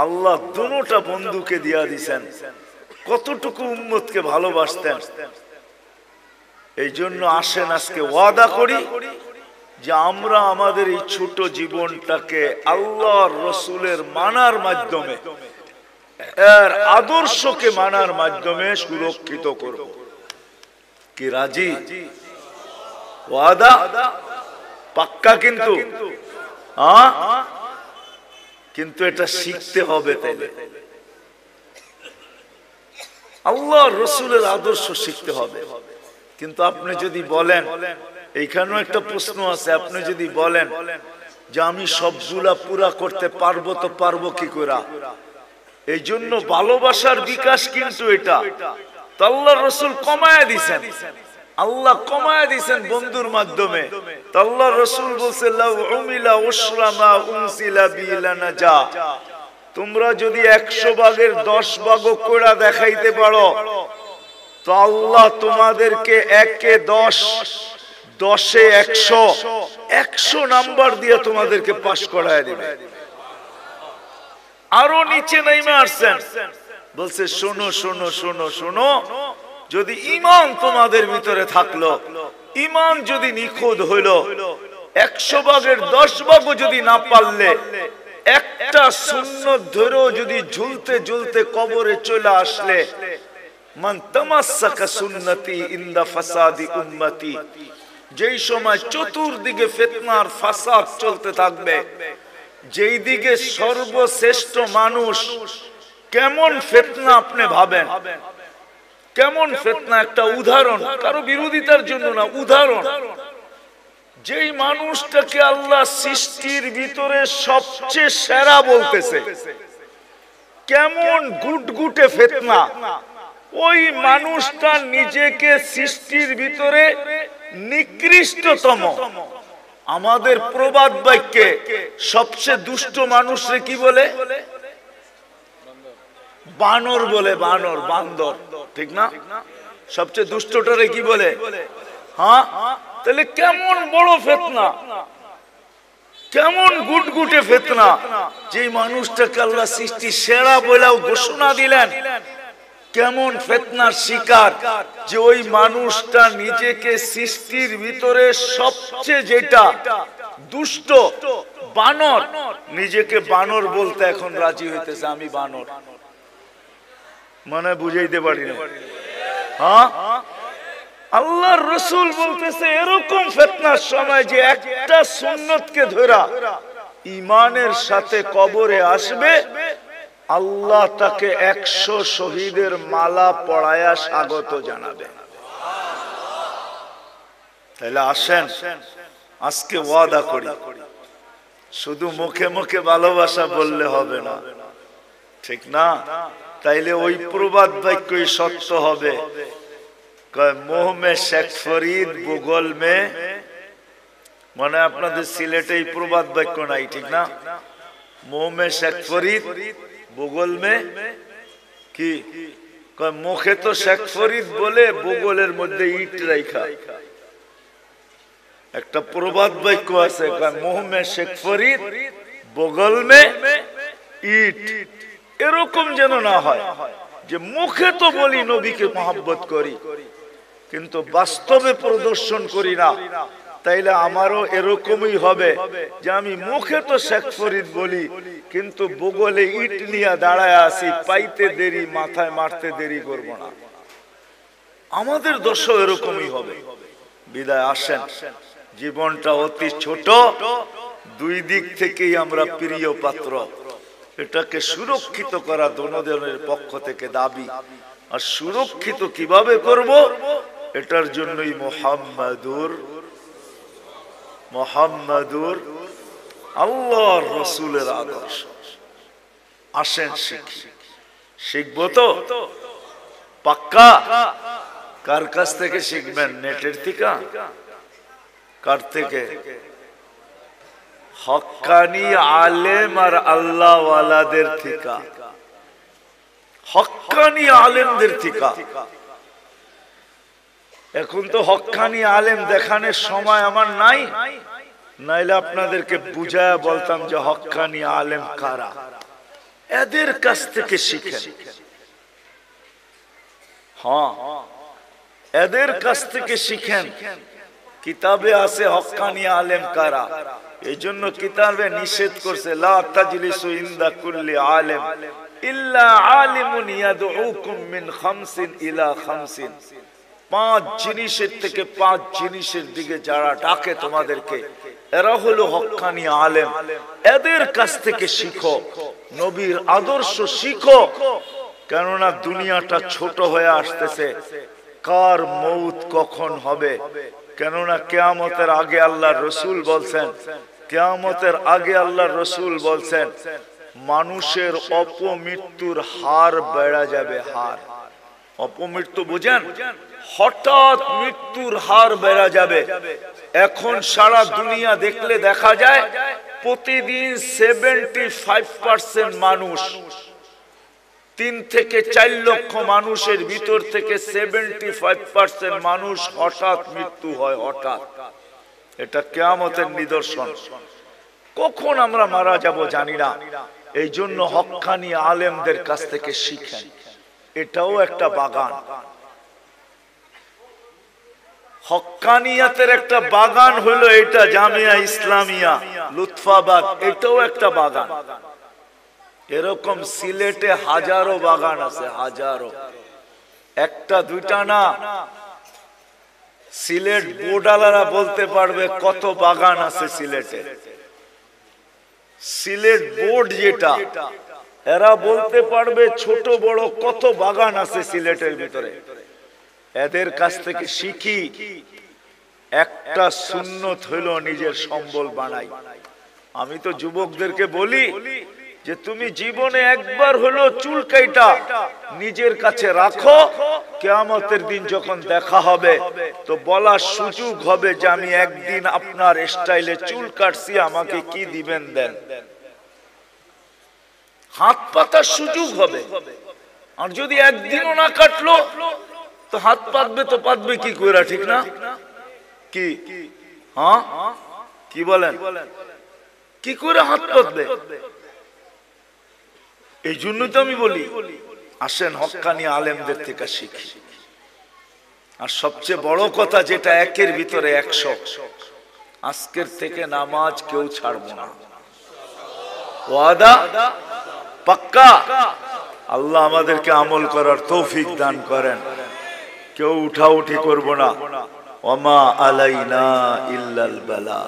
আল্লাহ দুটোটা বন্ধুকে দিয়া দিয়েছেন, কতটুকু উম্মতকে ভালোবাসতেন। এই জন্য আসেন আজকে ওয়াদা করি যে আমরা আমাদের এই ছোট জীবনটাকে আল্লাহর রাসূলের মানার মাধ্যমে, এর আদর্শকে মানার মাধ্যমে সুরক্ষিত করব। কি রাজি? ওয়াদা পাক্কা? কিন্তু কিন্তু এটা শিখতে হবে। তাইলে আল্লাহর রাসূলের আদর্শ শিখতে হবে। কিন্তু আপনি যদি বলেন, এইখানেও একটা প্রশ্ন আছে, আপনি যদি বলেন যে আমি সবগুলা পুরা করতে পারবো, তো পারবো কি করে? এই জন্য ভালোবাসার বিকাশ কিন্তু এটা তো আল্লাহর রাসূল কমায়া দিয়েছেন, আল্লাহ কমায়া দিয়েছেন বন্ধুর মাধ্যমে। তো আল্লাহর রাসূল বলছে, লাউ উমিলা উশরা মা উনসিলা বিলানাজা, তোমরা যদি 100 ভাগের 10 ভাগও কইরা দেখাইতে পারো, তো আল্লাহ তোমাদেরকে 1-এ 10, 10-এ 100, 100 নাম্বার দিয়ে তোমাদেরকে পাস করায় দিবে। আরো নিচে নেমে আসছেন, বলছে শোনো শোনো শোনো শোনো, যদি ঈমান তোমাদের ভিতরে থাকলো, ঈমান যদি নিখুঁত হইল, 100 ভাগের 10 ভাগও যদি না পারলে, একটা সুন্নত ধরেও যদি ঝুলতে ঝুলতে কবরে চলে আসলে, মান তামাসসাকা সুন্নতি ইনদা ফাসাদি উম্মতি, যেই সময় চতুর্দিকে ফিতনার ফাসাদ চলতে থাকবে, যেই দিকে সর্বশ্রেষ্ঠ মানুষ, কেমন ফিতনা আপনি ভাবেন, কেমন ফিতনা। একটা উদাহরণ, কারো বিরোধিতার জন্য না, উদাহরণ। যেই মানুষটাকে আল্লাহ সৃষ্টির ভিতরে সবচেয়ে সেরা বলতেছে, কেমন গুটগুটে ফিতনা, ওই মানুষটা নিজেকে সৃষ্টির ভিতরে নিকৃষ্টতম। আমাদের প্রবাদ বাক্যে সবচেয়ে দুষ্ট মানুষরে কি বলে? বানর বলে, বানর, বান্দর, ঠিক না? সবচেয়ে দুষ্টটারে কি বলে? হ্যাঁ। তাহলে কেমন বড় ফিতনা, কেমন গুটগুটে ফিতনা, যে মানুষটাকে আল্লাহ সৃষ্টি সেরা বলেও ঘোষণা দিলেন, কেমন ফিতনার শিকার, যে ওই মানুষটা নিজেকে সৃষ্টির ভিতরে সবচেয়ে যেটা দুষ্ট বানর, নিজেকে বানর বলতে এখন রাজি হইতেছে, আমি বানর। মানে বুঝাইতে পারি না। হ্যাঁ, আল্লাহর রাসূল বলতেছে এরকম ফিতনার সময় যে একটা সুন্নতকে ধরা ঈমানের সাথে কবরে আসবে, আল্লাহ তাকে 100 শহীদের মালা পরায়া স্বাগত জানাবে। তাহলে আসেন আজকে ওয়াদা করি, শুধু মুখে মুখে ভালোবাসা বললে হবে না, ঠিক না? তাইলে ওই প্রবাদ বাক্যই সত্য হবে, মোহ মে শেখ ফরিদ বুগল মে, মানে আপনাদের সিলেটে এই প্রবাদ বাক্য নাই, ঠিক না? মোহ মে শেখ ফরিদ বুগল মে কি, মুখে তো শেখ ফরিদ বলে বুগলের মধ্যে ইট রাখা। একটা প্রবাদ বাক্য আছে, মোহ মে শেখ ফরিদ বগল মে ইট। এরকম যেন না হয় যে মুখে তো বলি নবীকে মহব্বত করি কিন্তু বাস্তবে প্রদর্শন করি না। তাইলে আমারও এরকমই হবে যে আমি মুখে তো শেখ ফরিদ বলি কিন্তু বগলে ইট নিয়ে দাঁড়ায় আছি, পাইতে দেরি মাথায় মারতে দেরি করব না। আমাদের দোষও এরকমই হবে। বিদায় আসেন, জীবনটা অতি ছোট, দুই দিক থেকেই আমরা প্রিয় পাত্র, এটাকে সুরক্ষিত করা দোনোজনের পক্ষ থেকে দাবি। আর সুরক্ষিত কিভাবে করব, এটার জন্যই মুহাম্মাদুর আল্লাহর রাসূলের আদর্শ। আসেন শিখি, শিখবো তো পাক্কা। কার কাছ থেকে শিখবেন? নেটের থেকে? কার থেকে? হক্কানি আলেম আর আল্লাহ ওয়ালাদের থেকে, হক্কানি আলেমদের থেকে। এখন তো হক্কানি আলেম দেখানোর সময় আমার নাই, নাইলে আপনাদেরকে বুঝায়া বলতাম যে হক্কানি আলেম কারা। এদের কাছ থেকে শিখেন। হ্যাঁ, এদের কাছ থেকে শিখেন। কিতাবে আছে হক্কানি আলেম কারা, এই জন্য কিতাবে নিষেধ করছে, লা তাজলিসু ইনদা কুল্লি আলেম ইল্লা আলিমুন ইয়াদউকুম মিন খামসিন ইলা খামসিন। 5 জিনিসের থেকে 5 জিনিসের দিকে যারা ডাকে তোমাদেরকে, এরা হলো হক্কানি আলেম। এদের কাছ থেকে শিখো, নবীর আদর্শ শিখো। কেননা দুনিয়াটা ছোট হয়ে আসতেছে, কার মৌত কখন হবে। কেননা কিয়ামতের আগে আল্লাহর রাসূল বলছেন, কিয়ামতের আগে আল্লাহর রাসূল বলছেন মানুষের অপমৃত্যুর হার বেড়ে যাবে। হার, অপমৃত্যু বুঝেন? হঠাৎ মৃত্যুর হার বেড়ে যাবে। এখন সারা দুনিয়া দেখলে দেখা যায় প্রতিদিন 75% মানুষ, 3 থেকে 4 লক্ষ মানুষের ভিতর থেকে 75% মানুষ হঠাৎ মৃত্যু হয়। হঠাৎ, এটা কিয়ামতের নিদর্শন। কখন আমরা মারা যাব জানি না। এই জন্য হক্কানি আলেমদের কাছ থেকে শিখেন, এটাও একটা বাগান। হক্কানিয়াতের একটা বাগান হলো এটা জামিয়া ইসলামিয়া লুৎফাবাদ, এটাও একটা বাগান। এরকম সিলেটে হাজারো বাগান আছে, হাজারো, একটা দুইটা না। সিলেট বোর্ডালারা বলতে পারবে কত বাগান আছে সিলেটে। সিলেট বোর্ড যেটা, এরা বলতে পারবে ছোট বড় কত বাগান আছে সিলেটের ভিতরে। এদের কাছ থেকে শিখি, একটা সুন্নত হইল নিজের সম্বল বানাই। আমি তো যুবকদেরকে বলি যে তুমি জীবনে একবার হলো চুল কাইটা নিজের কাছে রাখো, কিয়ামতের দিন যখন দেখা হবে তো বলার সুযোগ হবে যে আমি একদিন আপনার স্টাইলে চুল কাটছি, আমাকে কি দিবেন দেন। হাত পাতার সুযোগ হবে। আর যদি একদিনও না কাটলো তো হাত পাতবে তো পাতবে কি কইরা, ঠিক না? কি হ্যাঁ, কি বলেন? কি করে হাত পাতবে? এই জন্য তো আমি বলি আসেন হক্কানি আলেমদের থেকে শিখি। আর সবচেয়ে বড় কথা যেটা একের ভিতরে 100, আজকের থেকে নামাজ কেউ ছাড়বো না, ওয়াদা পাক্কা। আল্লাহ আমাদেরকে আমল করার তৌফিক দান করেন। কেউ উঠাউঠি করবো না। ওমা আলাইনা ইল্লাল বালা।